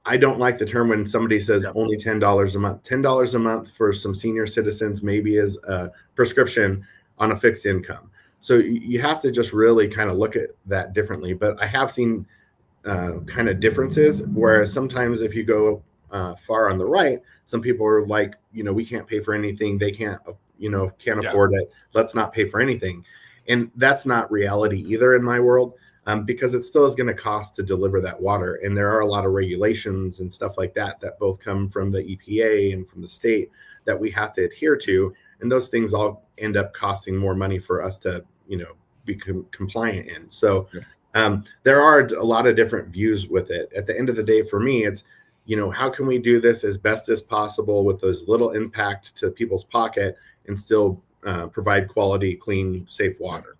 I don't like the term when somebody says only $10 a month. $10 a month for some senior citizens maybe is a prescription on a fixed income. So you have to just really kind of look at that differently. But I have seen kind of differences, whereas sometimes if you go far on the right, some people are like, we can't pay for anything. They can't afford it. Let's not pay for anything. And that's not reality either in my world, because it still is going to cost to deliver that water. And there are a lot of regulations and stuff like that both come from the EPA and from the state that we have to adhere to. And those things all end up costing more money for us to, be compliant in. So there are a lot of different views with it. At the end of the day, for me, it's, how can we do this as best as possible with as little impact to people's pocket and still provide quality, clean, safe water.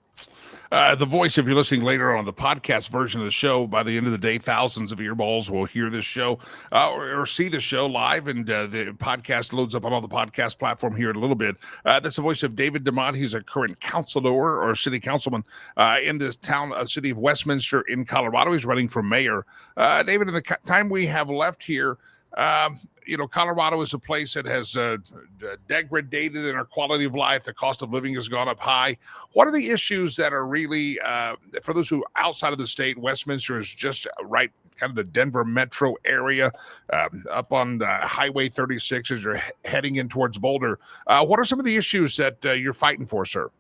The voice, if you're listening later on the podcast version of the show, by the end of the day, thousands of earballs will hear this show or see the show live, and the podcast loads up on all the podcast platform here in a little bit. That's the voice of David DeMott. He's a current councilor or city councilman in this city of Westminster in Colorado. He's running for mayor. David, in the time we have left here, Colorado is a place that has degraded in our quality of life. The cost of living has gone up high. What are the issues that are really, for those who are outside of the state, Westminster is just right, kind of the Denver metro area, up on Highway 36 as you're heading in towards Boulder. What are some of the issues that you're fighting for, sir?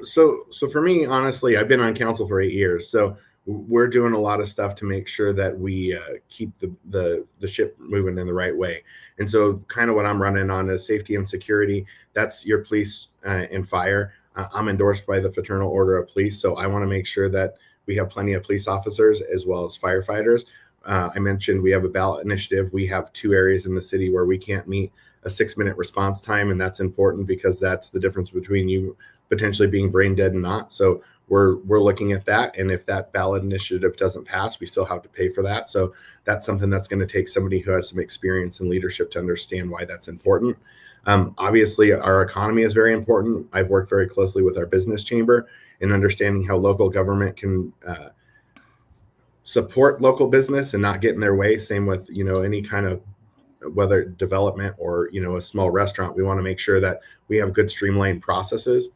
So for me, honestly, I've been on council for 8 years. So we're doing a lot of stuff to make sure that we keep the ship moving in the right way. And so kind of what I'm running on is safety and security. That's your police and fire. I'm endorsed by the Fraternal Order of Police, so I want to make sure that we have plenty of police officers as well as firefighters. I mentioned we have a ballot initiative. We have 2 areas in the city where we can't meet a 6-minute response time, and that's important because that's the difference between you potentially being brain dead and not. So we're looking at that, and if that ballot initiative doesn't pass, we still have to pay for that. So that's something that's going to take somebody who has some experience in leadership to understand why that's important. Obviously, our economy is very important. I've worked very closely with our business chamber in understanding how local government can support local business and not get in their way. Same with, any kind of, whether development or, a small restaurant, we want to make sure that we have good streamlined processes.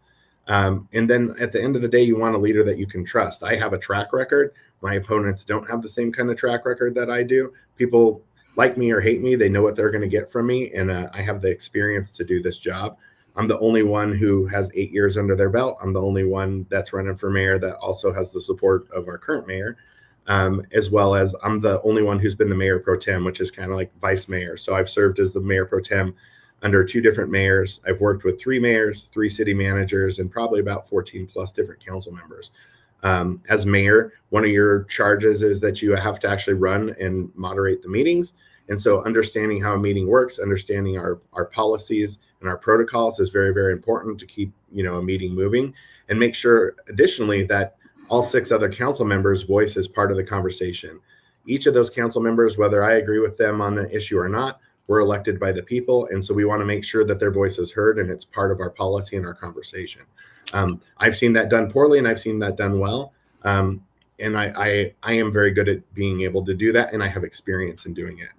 And then at the end of the day, you want a leader that you can trust. I have a track record. My opponents don't have the same kind of track record that I do. People like me or hate me, they know what they're going to get from me. And I have the experience to do this job. I'm the only one who has 8 years under their belt. I'm the only one that's running for mayor that also has the support of our current mayor, as well as I'm the only one who's been the mayor pro tem, which is kind of like vice mayor. So I've served as the mayor pro tem under 2 different mayors. I've worked with 3 mayors, 3 city managers, and probably about 14 plus different council members. As mayor, one of your charges is that you have to actually run and moderate the meetings. And so understanding how a meeting works, understanding our policies and our protocols is very, very important to keep, a meeting moving, and make sure additionally that all 6 other council members' voice is part of the conversation. Each of those council members, whether I agree with them on the issue or not, we're elected by the people. And so we want to make sure that their voice is heard and it's part of our policy and our conversation. I've seen that done poorly and I've seen that done well. And I am very good at being able to do that, and I have experience in doing it.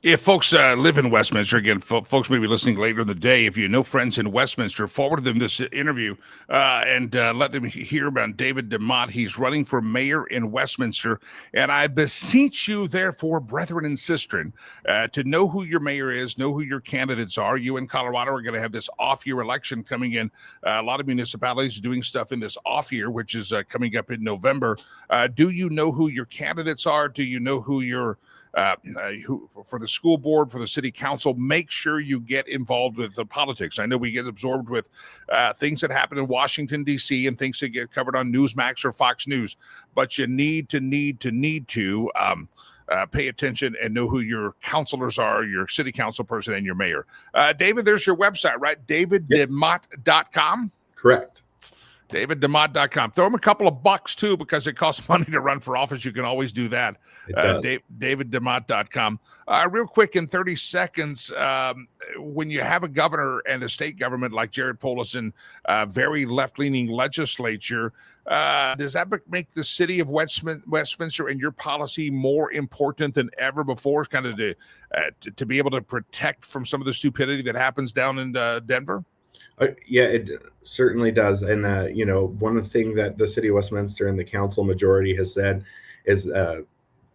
If folks live in Westminster, again, folks may be listening later in the day. If you know friends in Westminster, forward them this interview and let them hear about David DeMott. He's running for mayor in Westminster. And I beseech you, therefore, brethren and sistren, to know who your mayor is, know who your candidates are. You in Colorado are going to have this off-year election coming in. A lot of municipalities are doing stuff in this off-year, which is coming up in November. Do you know who your candidates are? Do you know who your who for the school board, for the city council? Make sure you get involved with the politics. I know we get absorbed with things that happen in Washington, D.C. and things that get covered on Newsmax or Fox News, but you need to pay attention and know who your counselors are, your city council person, and your mayor. David, there's your website, right? DavidDeMott.com? Correct. DavidDeMott.com. Throw him a couple of bucks too, because it costs money to run for office. You can always do that. DavidDeMott.com. Real quick, in 30 seconds, when you have a governor and a state government like Jared Polis and very left-leaning legislature, does that make the city of Westminster and your policy more important than ever before, kind of to be able to protect from some of the stupidity that happens down in Denver? Yeah, it certainly does. And, one of the things that the city of Westminster and the council majority has said is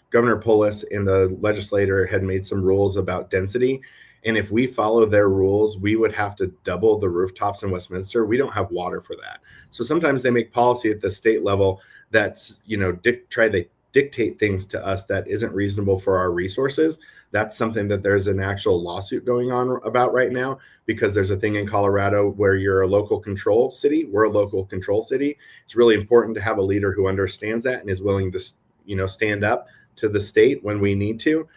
Governor Polis and the legislator had made some rules about density. And if we follow their rules, we would have to double the rooftops in Westminster. We don't have water for that. So sometimes they make policy at the state level that's, try to dictate things to us that isn't reasonable for our resources. That's something that there's an actual lawsuit going on about right now, because there's a thing in Colorado where you're a local control city. We're a local control city. It's really important to have a leader who understands that and is willing to, stand up to the state when we need to,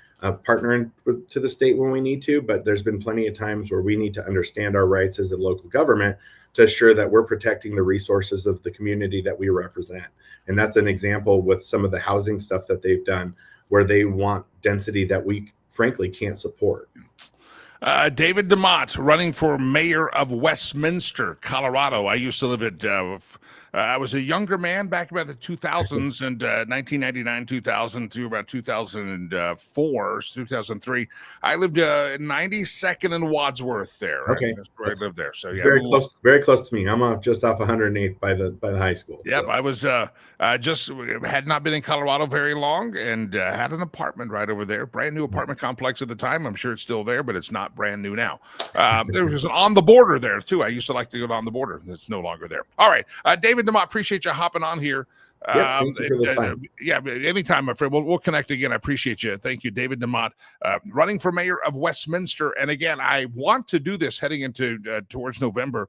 partner to the state when we need to. But there's been plenty of times where we need to understand our rights as a local government to assure that we're protecting the resources of the community that we represent. And that's an example with some of the housing stuff that they've done, where they want density that we frankly can't support. David DeMott running for mayor of Westminster, Colorado. I used to live at, I was a younger man back about the 2000s and 1999, 2000 to about 2004, 2003. I lived 92nd and Wadsworth there. Right? Okay. That's where I lived there. So yeah, very close to me. I'm just off 108th by the high school. Yep. So. I was just had not been in Colorado very long and had an apartment right over there. Brand new apartment complex at the time. I'm sure it's still there, but it's not brand new now. There was an on the border there too. I used to like to go on the border. It's no longer there. All right. David DeMott, appreciate you hopping on here Yeah, thank you for the time. Yeah, anytime, my friend. We'll connect again. I appreciate you. Thank you, David DeMott, running for mayor of Westminster. And again, I want to do this heading into towards November,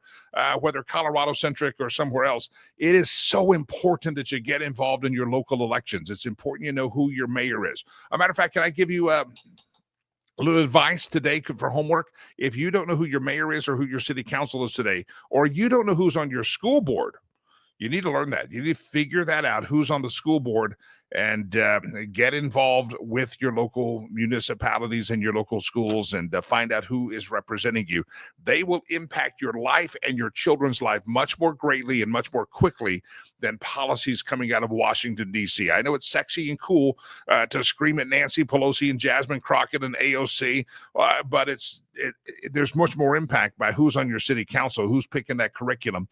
whether Colorado centric or somewhere else. It is so important that you get involved in your local elections. It's important you know who your mayor is. A matter of fact, can I give you a little advice today for homework? If you don't know who your mayor is or who your city council is today, or you don't know who's on your school board, you need to learn that. You need to figure that out, who's on the school board, and get involved with your local municipalities and your local schools and find out who is representing you. They will impact your life and your children's life much more greatly and much more quickly than policies coming out of Washington, D.C. I know it's sexy and cool to scream at Nancy Pelosi and Jasmine Crockett and AOC, but there's much more impact by who's on your city council, who's picking that curriculum,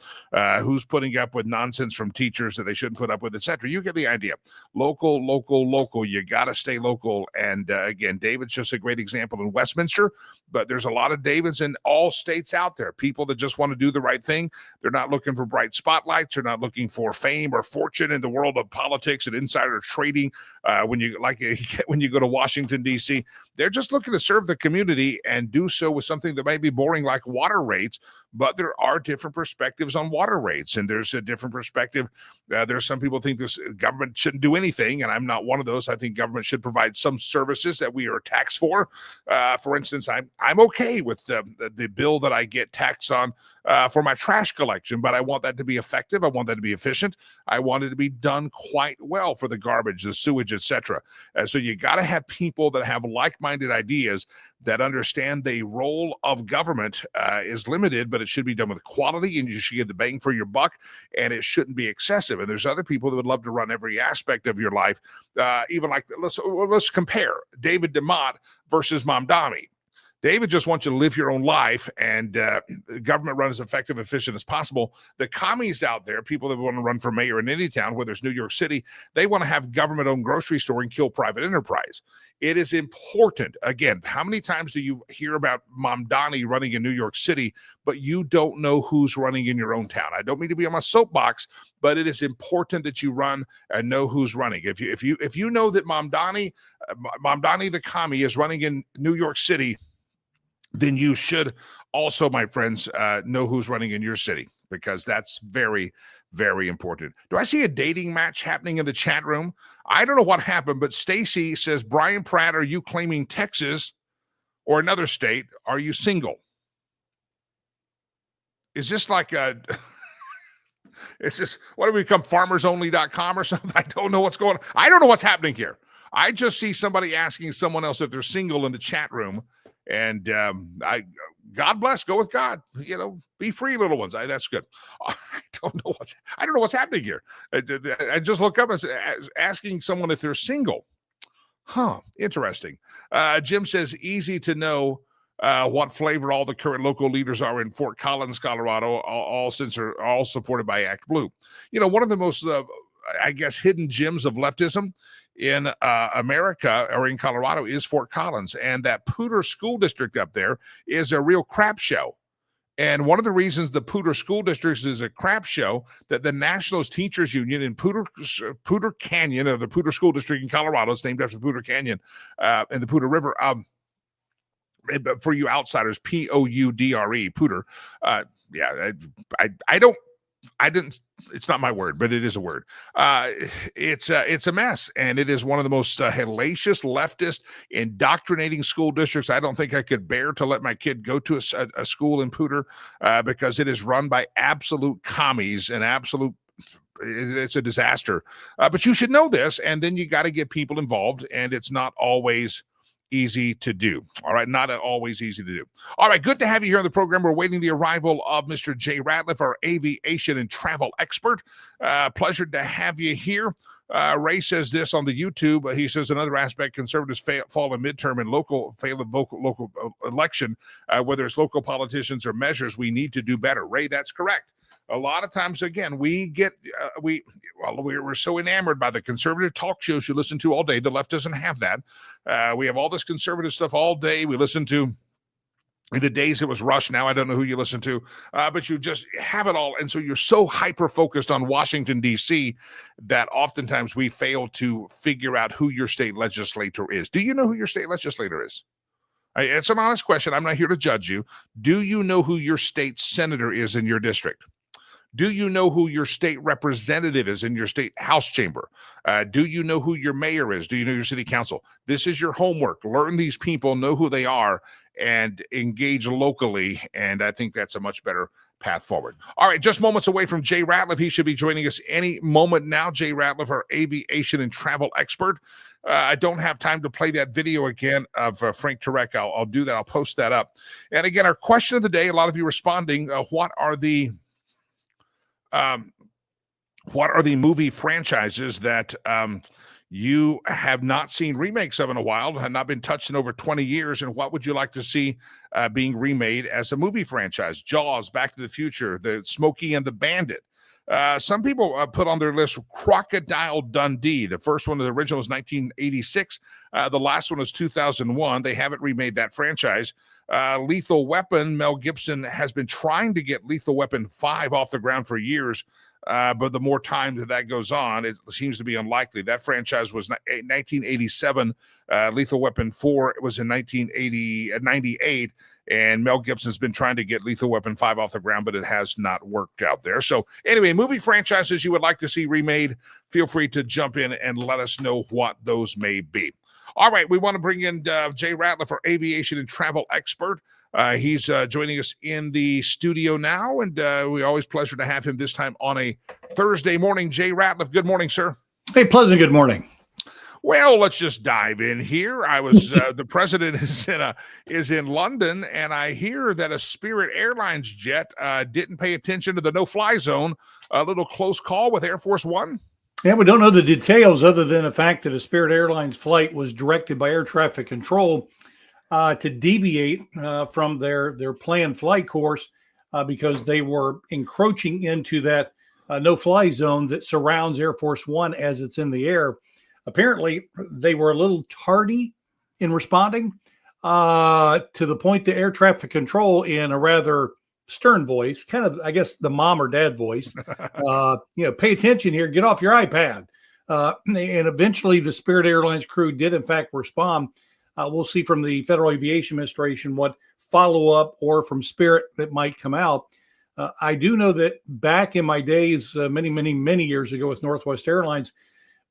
who's putting up with nonsense from teachers that they shouldn't put up with, etc. You get the idea. Local. You got to stay local. And again, David's just a great example in Westminster, but there's a lot of Davids in all states out there, people that just want to do the right thing. They're not looking for bright spotlights. They're not looking for fame or fortune in the world of politics and insider trading. When you go to Washington, D.C., they're just looking to serve the community and do so with something that might be boring like water rates, but there are different perspectives on water rates, and there's a different perspective. There's some people think this government shouldn't do anything, and I'm not one of those. I think government should provide some services that we are taxed for. For instance, I'm okay with the bill that I get taxed on for my trash collection, but I want that to be effective. I want that to be efficient. I want it to be done quite well for the garbage, the sewage, etc. So you got to have people that have like-minded ideas that understand the role of government is limited, but it should be done with quality, and you should get the bang for your buck, and it shouldn't be excessive. And there's other people that would love to run every aspect of your life. Even like, let's compare David DeMott versus Mamdani. David just wants you to live your own life and government run as effective and efficient as possible. The commies out there, people that want to run for mayor in any town, whether it's New York City, they want to have government-owned grocery store and kill private enterprise. It is important. Again, how many times do you hear about Mamdani running in New York City, but you don't know who's running in your own town? I don't mean to be on my soapbox, but it is important that you run and know who's running. If you know that Mamdani the commie is running in New York City, then you should also, my friends, know who's running in your city, because that's very, very important. Do I see a dating match happening in the chat room? I don't know what happened, but Stacy says, Brian Pratt, are you claiming Texas or another state? Are you single? Is this like a... It's just, what do we become, farmersonly.com or something? I don't know what's going on. I don't know what's happening here. I just see somebody asking someone else if they're single in the chat room. And God bless, go with God. Be free, little ones. That's good. I don't know what's happening here. I just look up as asking someone if they're single. Interesting. Jim says, easy to know what flavor all the current local leaders are in Fort Collins, Colorado, all since are all supported by Act Blue. One of the most, hidden gems of leftism in America or in Colorado is Fort Collins, and that Poudre school district up there is a real crap show. And one of the reasons the Poudre school district is a crap show, that the Nationals Teachers Union in Poudre Canyon, or the Poudre school district in Colorado, it's named after the Poudre Canyon and the Poudre River. For you outsiders, Poudre, Poudre. It's not my word, but it is a word. It's a mess, and it is one of the most hellacious, leftist, indoctrinating school districts. I don't think I could bear to let my kid go to a school in Poudre because it is run by absolute commies and it's a disaster. But you should know this, and then you got to get people involved, and it's not always easy to do. All right, not always easy to do. All right, good to have you here on the program. We're waiting the arrival of Mr. Jay Ratliff, our aviation and travel expert. Pleasure to have you here. Ray says this on the YouTube. He says another aspect: conservatives fall in midterm and fail in local election, whether it's local politicians or measures. We need to do better. Ray, that's correct. A lot of times, again, we're so enamored by the conservative talk shows you listen to all day. The left doesn't have that. We have all this conservative stuff all day. We listen to In the days it was Rush, now I don't know who you listen to, but you just have it all. And so you're so hyper-focused on Washington, D.C., that oftentimes we fail to figure out who your state legislator is. Do you know who your state legislator is? It's an honest question. I'm not here to judge you. Do you know who your state senator is in your district? Do you know who your state representative is in your state house chamber? Do you know who your mayor is? Do you know your city council? This is your homework. Learn these people, know who they are, and engage locally. And I think that's a much better path forward. All right, just moments away from Jay Ratliff. He should be joining us any moment now. Jay Ratliff, our aviation and travel expert. I don't have time to play that video again of Frank Turek. I'll do that. I'll post that up. And again, our question of the day, a lot of you responding, what are the movie franchises that you have not seen remakes of in a while, have not been touched in over 20 years, and what would you like to see being remade as a movie franchise? Jaws, Back to the Future, the Smokey and the Bandit. Some people put on their list Crocodile Dundee. The first one, the original, was 1986. The last one was 2001. They haven't remade that franchise. Lethal Weapon, Mel Gibson has been trying to get Lethal Weapon 5 off the ground for years, but the more time that goes on, it seems to be unlikely. That franchise was 1987. Lethal Weapon 4 was in 1998, and Mel Gibson's been trying to get Lethal Weapon 5 off the ground, but it has not worked out there. So anyway, movie franchises you would like to see remade, feel free to jump in and let us know what those may be. All right, we want to bring in Jay Ratliff, our aviation and travel expert. He's joining us in the studio now, and we always pleasure to have him this time on a Thursday morning. Jay Ratliff, good morning, sir. Hey, Pleasant, good morning. Well, let's just dive in here. I was the president is in London, and I hear that a Spirit Airlines jet didn't pay attention to the no-fly zone. A little close call with Air Force One. Yeah, we don't know the details other than the fact that a Spirit Airlines flight was directed by air traffic control to deviate from their planned flight course because they were encroaching into that no-fly zone that surrounds Air Force One as it's in the air. Apparently, they were a little tardy in responding to the point that air traffic control, in a rather stern voice, kind of, I guess, the mom or dad voice, pay attention here, get off your iPad. And eventually the Spirit Airlines crew did, in fact, respond. We'll see from the Federal Aviation Administration what follow-up or from Spirit that might come out. I do know that back in my days, many years ago with Northwest Airlines,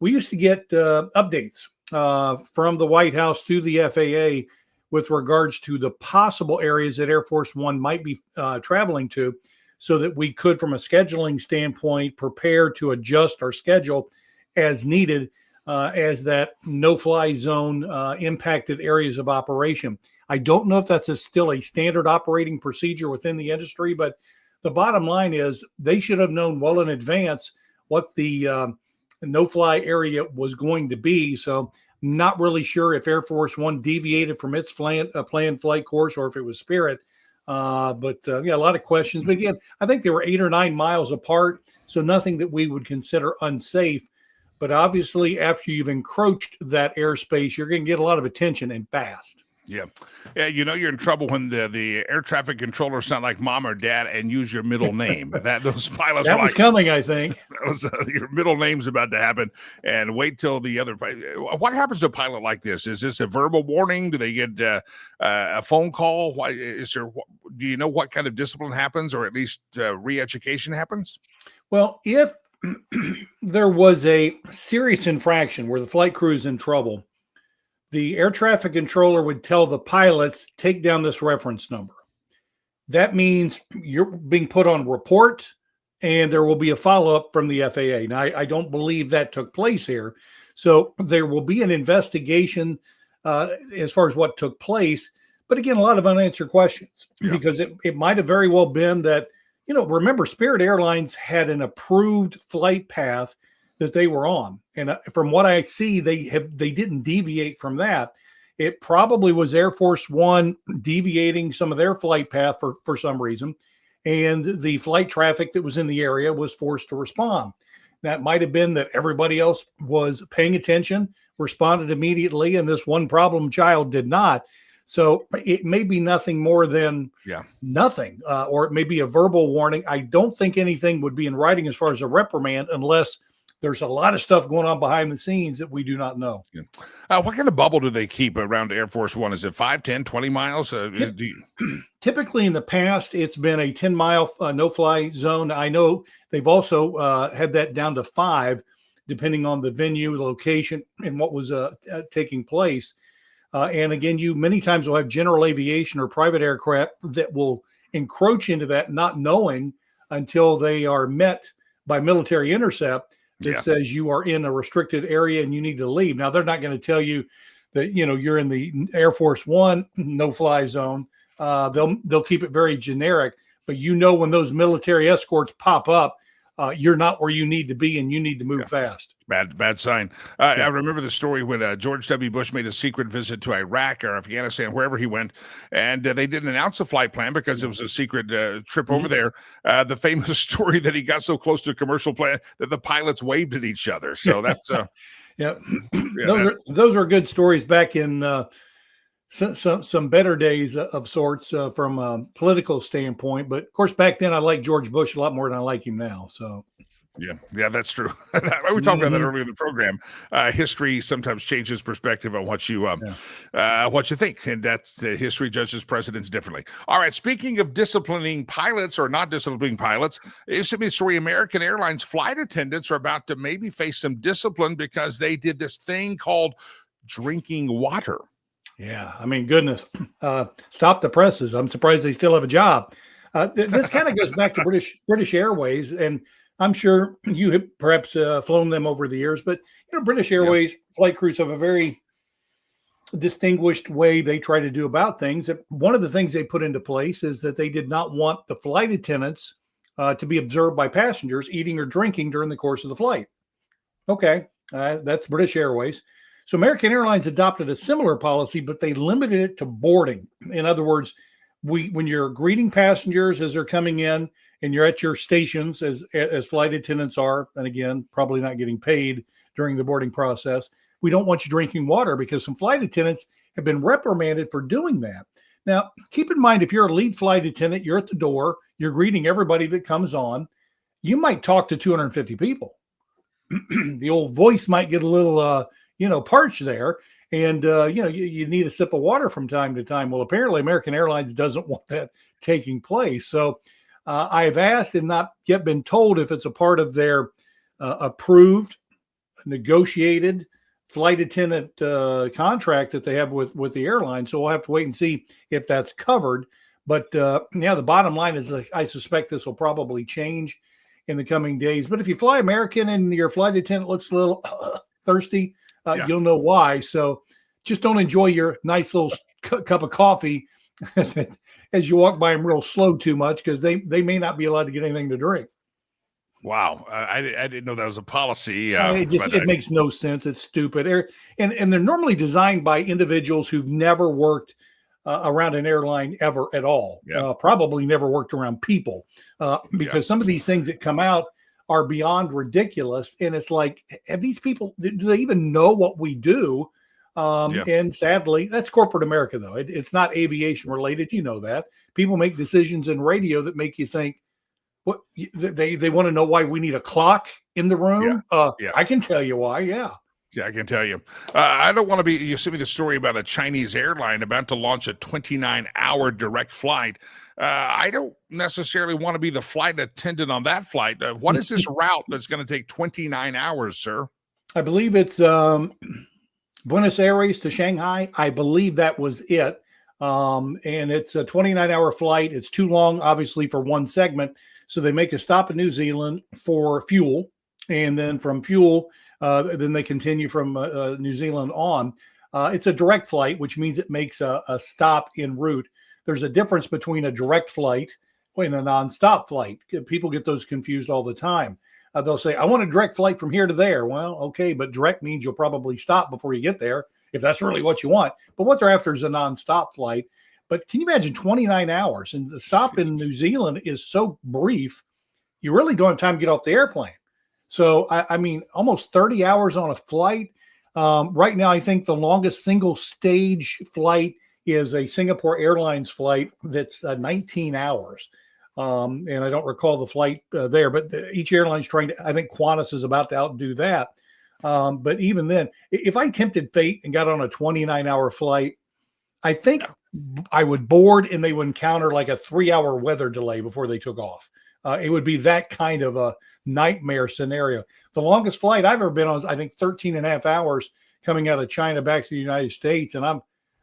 we used to get updates from the White House through the FAA with regards to the possible areas that Air Force One might be traveling to, so that we could, from a scheduling standpoint, prepare to adjust our schedule as needed as that no-fly zone impacted areas of operation. I don't know if that's still a standard operating procedure within the industry, but the bottom line is they should have known well in advance what the no-fly area was going to be. So not really sure if Air Force One deviated from its planned flight course or if it was Spirit. But a lot of questions. But again, I think they were 8 or 9 miles apart, so nothing that we would consider unsafe. But obviously, after you've encroached that airspace, you're going to get a lot of attention and fast. Yeah, you're in trouble when the air traffic controllers sound like mom or dad and use your middle name. Those pilots that was coming, I think. Your middle name's about to happen, and wait till the other. What happens to a pilot like this? Is this a verbal warning? Do they get a phone call? Why is there? Do you know what kind of discipline happens, or at least re-education happens? Well, if there was a serious infraction where the flight crew is in trouble, the air traffic controller would tell the pilots, take down this reference number. That means you're being put on report and there will be a follow-up from the FAA. Now, I don't believe that took place here. So there will be an investigation as far as what took place. But again, a lot of unanswered questions because it might have very well been that, remember, Spirit Airlines had an approved flight path that they were on. And from what I see, they didn't deviate from that. It probably was Air Force One deviating some of their flight path for some reason. And the flight traffic that was in the area was forced to respond. That might have been that everybody else was paying attention, responded immediately, and this one problem child did not. So it may be nothing more than nothing, or it may be a verbal warning. I don't think anything would be in writing as far as a reprimand unless there's a lot of stuff going on behind the scenes that we do not know. What kind of bubble do they keep around Air Force One? Is it 5, 10, 20 miles? Typically in the past, it's been a 10-mile no-fly zone. I know they've also had that down to 5, depending on the venue, location, and what was taking place. And again, you many times will have general aviation or private aircraft that will encroach into that, not knowing until they are met by military intercept that says you are in a restricted area and you need to leave. Now, they're not going to tell you that, you're in the Air Force One no-fly zone. They'll keep it very generic, but when those military escorts pop up, you're not where you need to be and you need to move fast. Bad sign. I remember the story when George W. Bush made a secret visit to Iraq or Afghanistan, wherever he went, and they didn't announce a flight plan because it was a secret trip over there. The famous story that he got so close to a commercial plane that the pilots waved at each other. So that's those are good stories back in some better days of sorts from a political standpoint. But of course, back then I liked George Bush a lot more than I like him now. So. Yeah, that's true. We talked about that earlier in the program. History sometimes changes perspective on what you think, and that's history judges presidents differently. All right, speaking of disciplining pilots or not disciplining pilots, it's a story. American Airlines flight attendants are about to maybe face some discipline because they did this thing called drinking water. Yeah, I mean, goodness, stop the presses. I'm surprised they still have a job. This kind of goes back to British Airways, and I'm sure you have perhaps flown them over the years, but British Airways flight crews have a very distinguished way they try to do about things. One of the things they put into place is that they did not want the flight attendants to be observed by passengers eating or drinking during the course of the flight. Okay, that's British Airways. So American Airlines adopted a similar policy, but they limited it to boarding. In other words, when you're greeting passengers as they're coming in, and you're at your stations as flight attendants are, and again, probably not getting paid during the boarding process, we don't want you drinking water because some flight attendants have been reprimanded for doing that. Now, keep in mind, if you're a lead flight attendant, you're at the door, you're greeting everybody that comes on, you might talk to 250 people. The old voice might get a little, parched there, and, you need a sip of water from time to time. Well, apparently American Airlines doesn't want that taking place. So, I've asked and not yet been told if it's a part of their approved, negotiated flight attendant contract that they have with the airline. So we'll have to wait and see if that's covered. But the bottom line is I suspect this will probably change in the coming days. But if you fly American and your flight attendant looks a little thirsty, you'll know why. So just don't enjoy your nice little cup of coffee as you walk by them real slow too much, because they may not be allowed to get anything to drink. Wow. I didn't know that was a policy. It makes no sense. It's stupid. And they're normally designed by individuals who've never worked around an airline ever at all. Probably never worked around people because some of these things that come out are beyond ridiculous. And it's like, have these people, do they even know what we do? And sadly, that's corporate America, though. It's not aviation related. You know that. People make decisions in radio that make you think, what they want to know why we need a clock in the room. I can tell you why. Yeah, I can tell you. I don't want to be. You sent me the story about a Chinese airline about to launch a 29-hour direct flight. I don't necessarily want to be the flight attendant on that flight. What is this route that's going to take 29 hours, sir? I believe it's Buenos Aires to Shanghai. I believe that was it. And it's a 29-hour flight. It's too long, obviously, for one segment. So they make a stop in New Zealand for fuel. And then from fuel, then they continue from New Zealand on. It's a direct flight, which means it makes a stop en route. There's a difference between a direct flight and a nonstop flight. People get those confused all the time. They'll say, I want a direct flight from here to there. Well, okay, but direct means you'll probably stop before you get there, if that's really what you want. But what they're after is a nonstop flight. But can you imagine 29 hours? And the stop in New Zealand is so brief, you really don't have time to get off the airplane. So, I mean, almost 30 hours on a flight. Right now, I think the longest single stage flight is a Singapore Airlines flight that's 19 hours. And I don't recall the flight there, but each airline's trying to, I think Qantas is about to outdo that. But even then, if I tempted fate and got on a 29-hour flight, I think I would board and they would encounter like a 3-hour weather delay before they took off. It would be that kind of a nightmare scenario. The longest flight I've ever been on is, I think, 13 and a half hours coming out of China back to the United States. And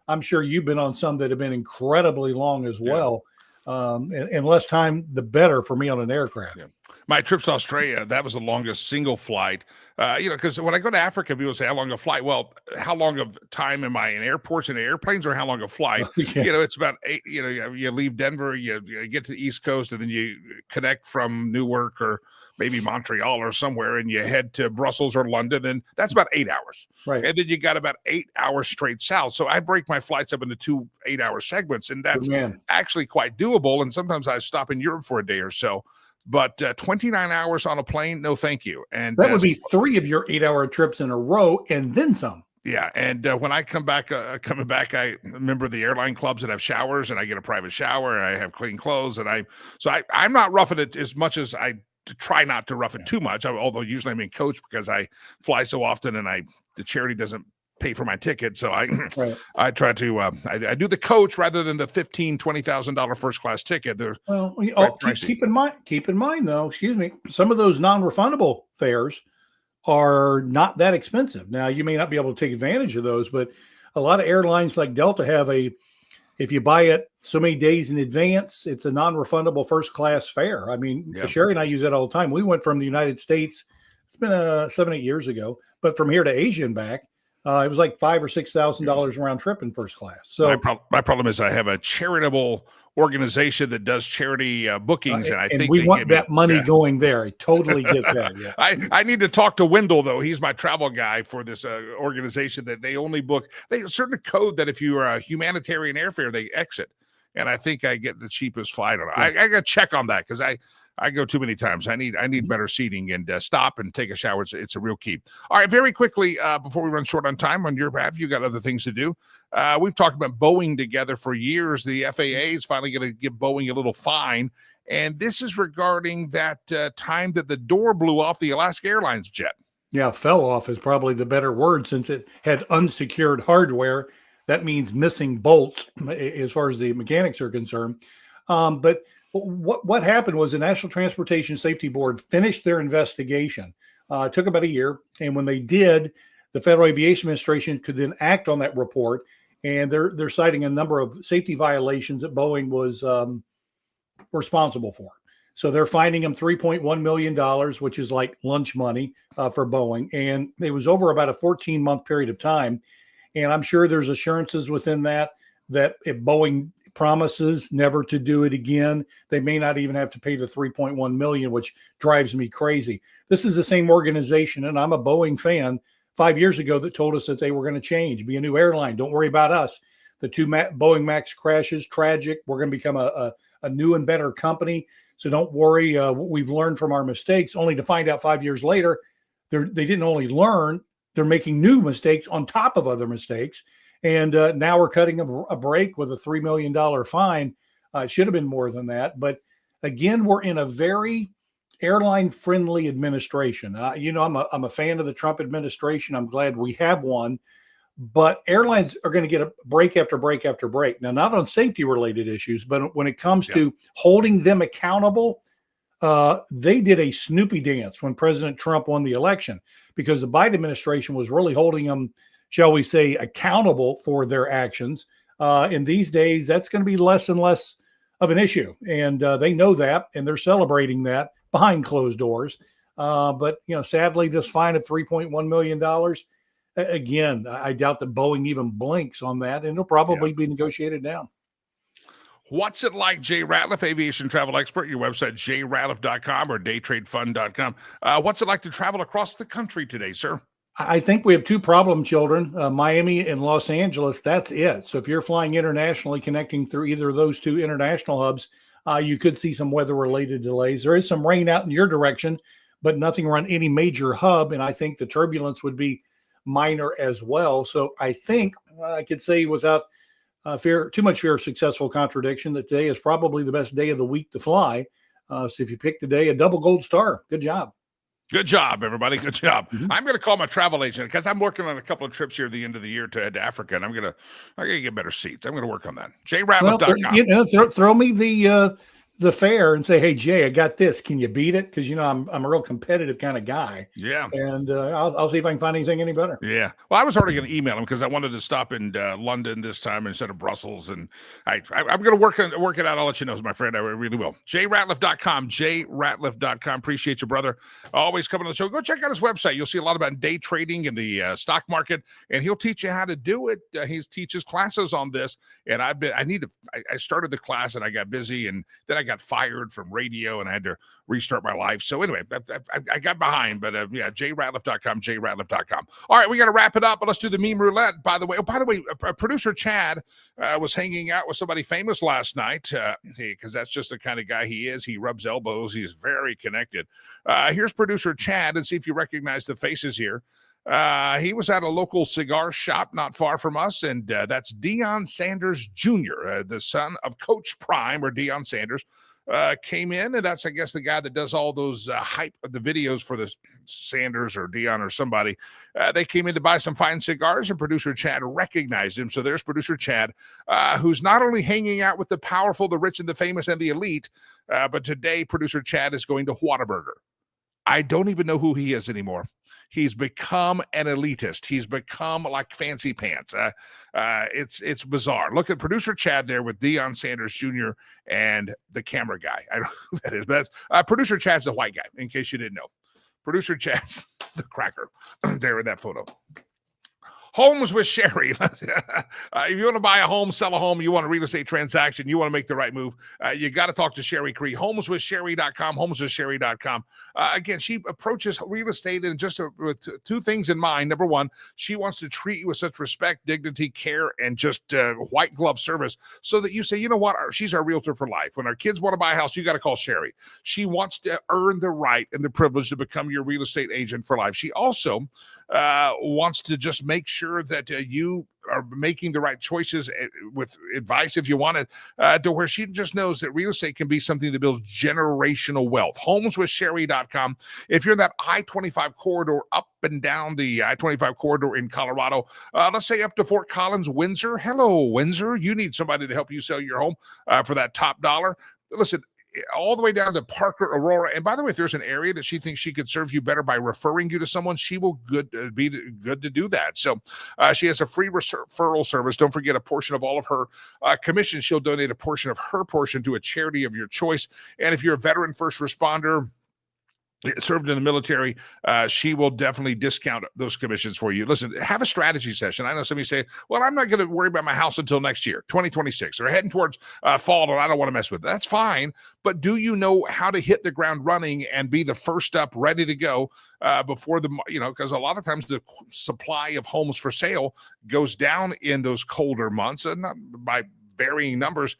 I'm sure you've been on some that have been incredibly long as well. And less time, the better for me on an aircraft. Yeah. My trips to Australia, that was the longest single flight. Because when I go to Africa, people say, how long a flight? Well, how long of time am I in airports and airplanes, or how long a flight? Yeah. It's about 8, you leave Denver, you get to the East Coast, and then you connect from Newark or maybe Montreal or somewhere, and you head to Brussels or London, and that's about 8 hours. Right. And then you got about 8 hours straight south. So I break my flights up into 2 8-hour segments, and that's actually quite doable. And sometimes I stop in Europe for a day or so. But 29 hours on a plane, no thank you. And that would be 3 of your 8-hour trips in a row and then some. Yeah, and when I come back, I remember the airline clubs that have showers, and I get a private shower, and I have clean clothes, and I'm not roughing it as much as I try not to rough it too much. Although usually I'm in coach because I fly so often, and the charity doesn't pay for my ticket, so I try to I do the coach rather than the $15,000-$20,000 first class ticket. Keep in mind though, some of those non-refundable fares are not that expensive. Now you may not be able to take advantage of those, but a lot of airlines like Delta have if you buy it so many days in advance, it's a non-refundable first class fare. I mean, Sherry and I use that all the time. We went from the United States, it's been 7-8 years ago, but from here to Asia and back, it was like $5,000 or $6,000 round trip in first class. So my problem is I have a charitable organization that does charity bookings, and I think we want that money going there. I totally get that. Yeah. I need to talk to Wendell though. He's my travel guy for this organization that they only book. They a certain code that if you are a humanitarian airfare, they exit. And I think I get the cheapest flight on it. I got to check on that because I go too many times. I need better seating and stop and take a shower. It's a real key. All right, very quickly, before we run short on time on your behalf, you got other things to do. We've talked about Boeing together for years. The FAA is finally going to give Boeing a little fine. And this is regarding that time that the door blew off the Alaska Airlines jet. Yeah, fell off is probably the better word since it had unsecured hardware. That means missing bolts as far as the mechanics are concerned. But what happened was the National Transportation Safety Board finished their investigation. It took about a year. And when they did, the Federal Aviation Administration could then act on that report. And they're citing a number of safety violations that Boeing was responsible for. So they're fining them $3.1 million, which is like lunch money for Boeing. And it was over about a 14-month period of time. And I'm sure there's assurances within that if Boeing promises never to do it again, they may not even have to pay the $3.1 million, which drives me crazy. This is the same organization, and I'm a Boeing fan 5 years ago that told us that they were going to change, be a new airline. Don't worry about us. The 2 Boeing Max crashes, tragic. We're going to become a new and better company. So don't worry. We've learned from our mistakes, only to find out 5 years later, they didn't only learn, they're making new mistakes on top of other mistakes. And now we're cutting a break with a $3 million fine. It should have been more than that. But again, we're in a very airline-friendly administration. I'm a fan of the Trump administration. I'm glad we have one. But airlines are going to get a break after break after break. Now, not on safety-related issues, but when it comes to holding them accountable, they did a Snoopy dance when President Trump won the election because the Biden administration was really holding them, shall we say, accountable for their actions. In these days, that's going to be less and less of an issue. And they know that, and they're celebrating that behind closed doors. But, sadly, this fine of $3.1 million, again, I doubt that Boeing even blinks on that, and it'll probably be negotiated down. What's it like, Jay Ratliff, aviation travel expert? Your website, jratliff.com or daytradefund.com. What's it like to travel across the country today, sir? I think we have 2 problem children, Miami and Los Angeles. That's it. So if you're flying internationally, connecting through either of those 2 international hubs, you could see some weather-related delays. There is some rain out in your direction, but nothing around any major hub. And I think the turbulence would be minor as well. So I think I could say without too much fear of successful contradiction, that today is probably the best day of the week to fly. So if you pick today, a double gold star. Good job. Good job, everybody. Good job. I'm going to call my travel agent because I'm working on a couple of trips here at the end of the year to head to Africa, and I'm going to get better seats. I'm going to work on that. JRatliff.com. Throw me the fare and say, hey, Jay, I got this. Can you beat it? Because, I'm a real competitive kind of guy. Yeah. And I'll see if I can find anything any better. Yeah. Well, I was already going to email him because I wanted to stop in London this time instead of Brussels. And I'm going to work it out. I'll let you know, my friend. I really will. JRatliff.com. JRatliff.com. Appreciate you, brother. Always coming on the show. Go check out his website. You'll see a lot about day trading in the stock market, and he'll teach you how to do it. He teaches classes on this. And I started the class and I got busy, and then I got fired from radio and I had to restart my life. So anyway, I got behind, but JRatliff.com, JRatliff.com. All right, we got to wrap it up, but let's do the meme roulette. By the way, producer Chad was hanging out with somebody famous last night because that's just the kind of guy he is. He rubs elbows. He's very connected. Here's producer Chad, and see if you recognize the faces here. He was at a local cigar shop not far from us, and that's Deion Sanders Jr., the son of Coach Prime, or Deion Sanders, came in, and that's, I guess, the guy that does all those the videos for the Sanders or Deion or somebody. They came in to buy some fine cigars, and producer Chad recognized him. So there's producer Chad, who's not only hanging out with the powerful, the rich, and the famous, and the elite, but today producer Chad is going to Whataburger. I don't even know who he is anymore. He's become an elitist. He's become like fancy pants. It's bizarre. Look at producer Chad there with Deion Sanders Jr. and the camera guy. I don't know who that is, but producer Chad's the white guy, in case you didn't know. Producer Chad's the cracker there in that photo. Homes with Sherry. If you want to buy a home, sell a home, you want a real estate transaction, you want to make the right move, you got to talk to Sherry Cree. Homeswithsherry.com, homeswithsherry.com. Again, she approaches real estate and just with two things in mind. Number one, she wants to treat you with such respect, dignity, care, and just white glove service so that you say, you know what, she's our realtor for life. When our kids want to buy a house, you got to call Sherry. She wants to earn the right and the privilege to become your real estate agent for life. She also wants to just make sure that you are making the right choices with advice, if you want it, to where she just knows that real estate can be something that builds generational wealth. Homeswithsherry.com. If you're in that I-25 corridor, up and down the I-25 corridor in Colorado, let's say up to Fort Collins, Windsor. Hello, Windsor. You need somebody to help you sell your home for that top dollar. Listen, all the way down to Parker, Aurora. And by the way, if there's an area that she thinks she could serve you better by referring you to someone, she will be good to do that. So she has a free referral service. Don't forget, a portion of all of her commission, she'll donate a portion of her portion to a charity of your choice. And if you're a veteran, first responder, served in the military, she will definitely discount those commissions for you. Listen, have a strategy session. I know somebody say, well, I'm not going to worry about my house until next year, 2026, or heading towards fall, and I don't want to mess with it. That's fine. But do you know how to hit the ground running and be the first up, ready to go before because a lot of times the supply of homes for sale goes down in those colder months, not by varying numbers.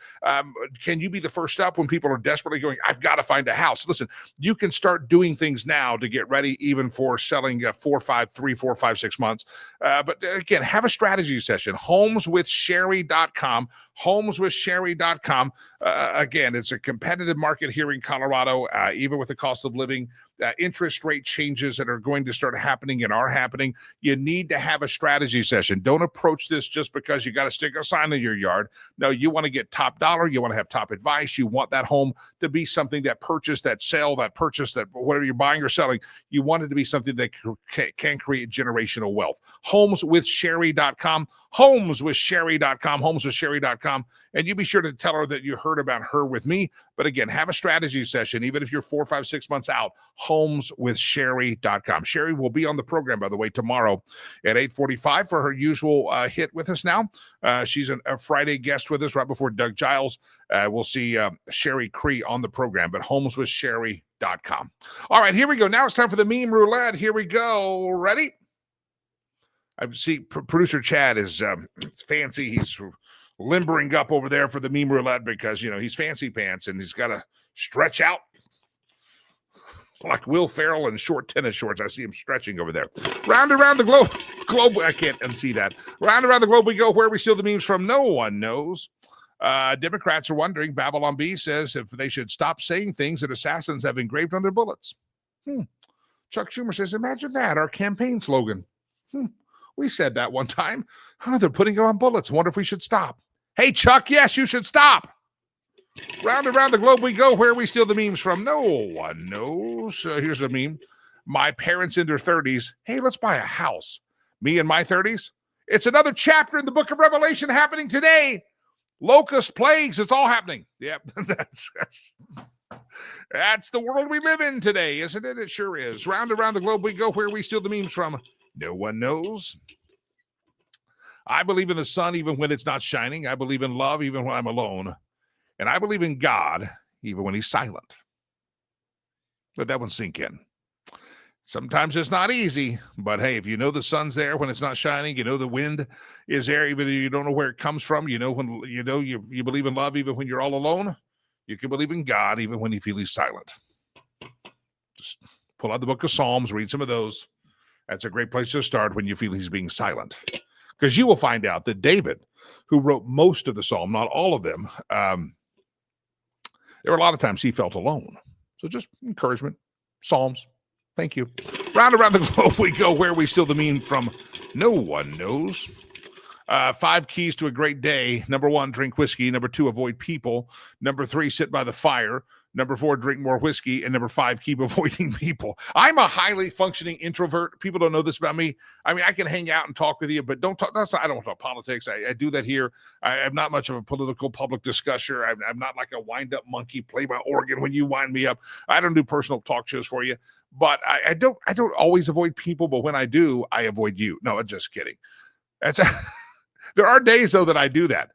Can you be the first up when people are desperately going, I've got to find a house? Listen, you can start doing things now to get ready, even for selling 4, 5, 3, 4, 5, 6 months. But again, have a strategy session. Homeswithsherry.com. Homeswithsherry.com. Again, it's a competitive market here in Colorado, even with the cost of living. Interest rate changes that are going to start happening and are happening. You need to have a strategy session. Don't approach this just because you got to stick a sign in your yard. No, you want to get top dollar. You want to have top advice. You want that home to be something that purchase, that sell, that purchase, that whatever you're buying or selling, you want it to be something that can create generational wealth. Homeswithsherry.com. Homeswithsherry.com. Homeswithsherry.com. And you be sure to tell her that you heard about her with me. But again, have a strategy session, even if you're 4, 5, 6 months out. Homeswithsherry.com. Sherry will be on the program, by the way, tomorrow at 8:45 for her usual hit with us now. She's a Friday guest with us right before Doug Giles. We'll see Sherry Cree on the program, but homeswithsherry.com. All right, here we go. Now it's time for the meme roulette. Here we go. Ready? I see producer Chad is fancy. He's limbering up over there for the meme roulette because, he's fancy pants and he's got to stretch out. like Will Ferrell in short tennis shorts. I see him stretching over there. Round around the globe. I can't unsee that. Round around the globe we go. Where we steal the memes from, no one knows. Democrats are wondering. Babylon B says if they should stop saying things that assassins have engraved on their bullets. Chuck Schumer says, imagine that, our campaign slogan. We said that one time. They're putting it on bullets. Wonder if we should stop. Hey, Chuck, yes, you should stop. Round around the globe we go. Where we steal the memes from, no one knows. Here's a meme. My parents in their 30s. Hey, let's buy a house. Me in my 30s. It's another chapter in the book of Revelation happening today. Locust plagues. It's all happening. Yep, that's the world we live in today, isn't it? It sure is. Round around the globe we go. Where we steal the memes from, no one knows. I believe in the sun even when it's not shining. I believe in love even when I'm alone. And I believe in God even when he's silent. Let that one sink in. Sometimes it's not easy, but hey, if you know the sun's there when it's not shining, you know the wind is there even if you don't know where it comes from, you believe in love even when you're all alone, you can believe in God even when you feel he's silent. Just pull out the book of Psalms, read some of those. That's a great place to start when you feel he's being silent. Because you will find out that David, who wrote most of the psalm, not all of them, there were a lot of times he felt alone. So just encouragement. Psalms. Thank you. Round around the globe we go. Where we steal the meme from, no one knows. 5 keys to a great day. Number 1, drink whiskey. Number 2, avoid people. Number 3, sit by the fire. Number 4, drink more whiskey. And number 5, keep avoiding people. I'm a highly functioning introvert. People don't know this about me. I mean, I can hang out and talk with you, but don't talk. I don't talk politics. I do that here. I'm not much of a political public discusser. I'm not like a wind-up monkey, play my organ when you wind me up. I don't do personal talk shows for you. But I don't always avoid people, but when I do, I avoid you. No, I'm just kidding. There are days, though, that I do that.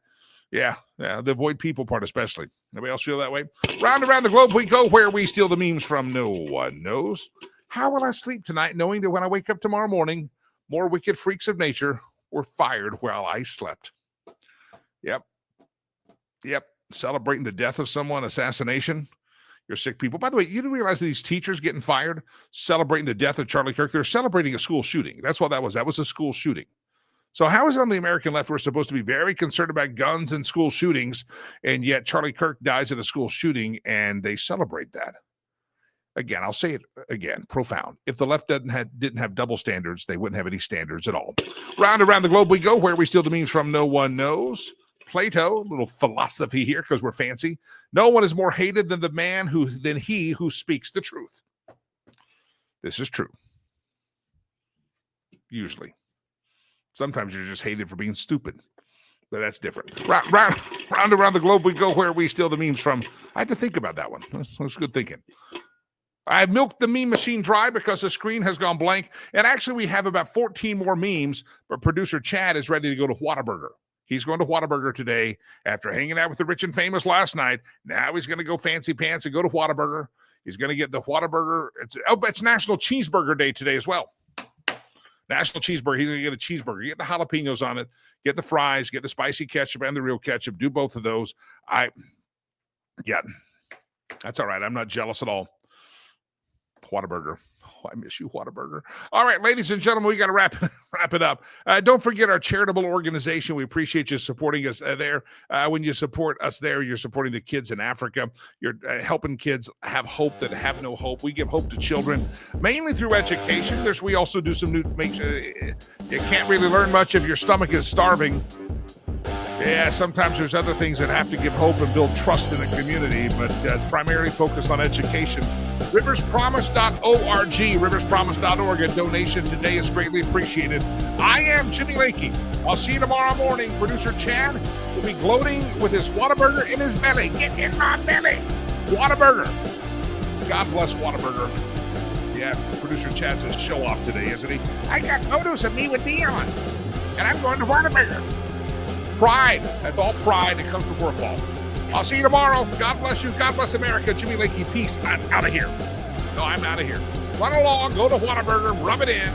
Yeah, the avoid people part especially. Anybody else feel that way? Round around the globe we go. Where we steal the memes from, no one knows. How will I sleep tonight knowing that when I wake up tomorrow morning, more wicked freaks of nature were fired while I slept? Yep. Celebrating the death of someone, assassination. You're sick people. By the way, you didn't realize that these teachers getting fired, celebrating the death of Charlie Kirk, they're celebrating a school shooting. That's what that was. That was a school shooting. So how is it on the American left we're supposed to be very concerned about guns and school shootings, and yet Charlie Kirk dies in a school shooting and they celebrate that? Again, I'll say it again, profound. If the left didn't have double standards, they wouldn't have any standards at all. Round around the globe we go. Where we steal the memes from, no one knows. Plato, a little philosophy here because we're fancy. No one is more hated than he who speaks the truth. This is true. Usually. Sometimes you're just hated for being stupid, but that's different. Round around the globe we go. Where we steal the memes from. I had to think about that one. That's good thinking. I milked the meme machine dry because the screen has gone blank. And actually, we have about 14 more memes, but producer Chad is ready to go to Whataburger. He's going to Whataburger today after hanging out with the rich and famous last night. Now he's going to go fancy pants and go to Whataburger. He's going to get the Whataburger. It's National Cheeseburger Day today as well. National Cheeseburger. He's going to get a cheeseburger. Get the jalapenos on it. Get the fries. Get the spicy ketchup and the real ketchup. Do both of those. That's all right. I'm not jealous at all. Whataburger. Oh, I miss you, Whataburger. All right, ladies and gentlemen, we got to wrap it up. Don't forget our charitable organization. We appreciate you supporting us there. When you support us there, you're supporting the kids in Africa. You're helping kids have hope that have no hope. We give hope to children, mainly through education. We also do some new. You can't really learn much if your stomach is starving. Yeah, sometimes there's other things that have to give hope and build trust in the community, but it's primarily focused on education. RiversPromise.org, RiversPromise.org. A donation today is greatly appreciated. I am Jimmy Lakey. I'll see you tomorrow morning. Producer Chad will be gloating with his Whataburger in his belly. Get in my belly. Whataburger. God bless Whataburger. Yeah, producer Chad says show off today, isn't he? I got photos of me with Dion, and I'm going to Whataburger. Pride. That's all pride. It comes before a fall. I'll see you tomorrow. God bless you. God bless America. Jimmy Lakey, peace. I'm out of here. No, I'm out of here. Run along. Go to Whataburger. Rub it in.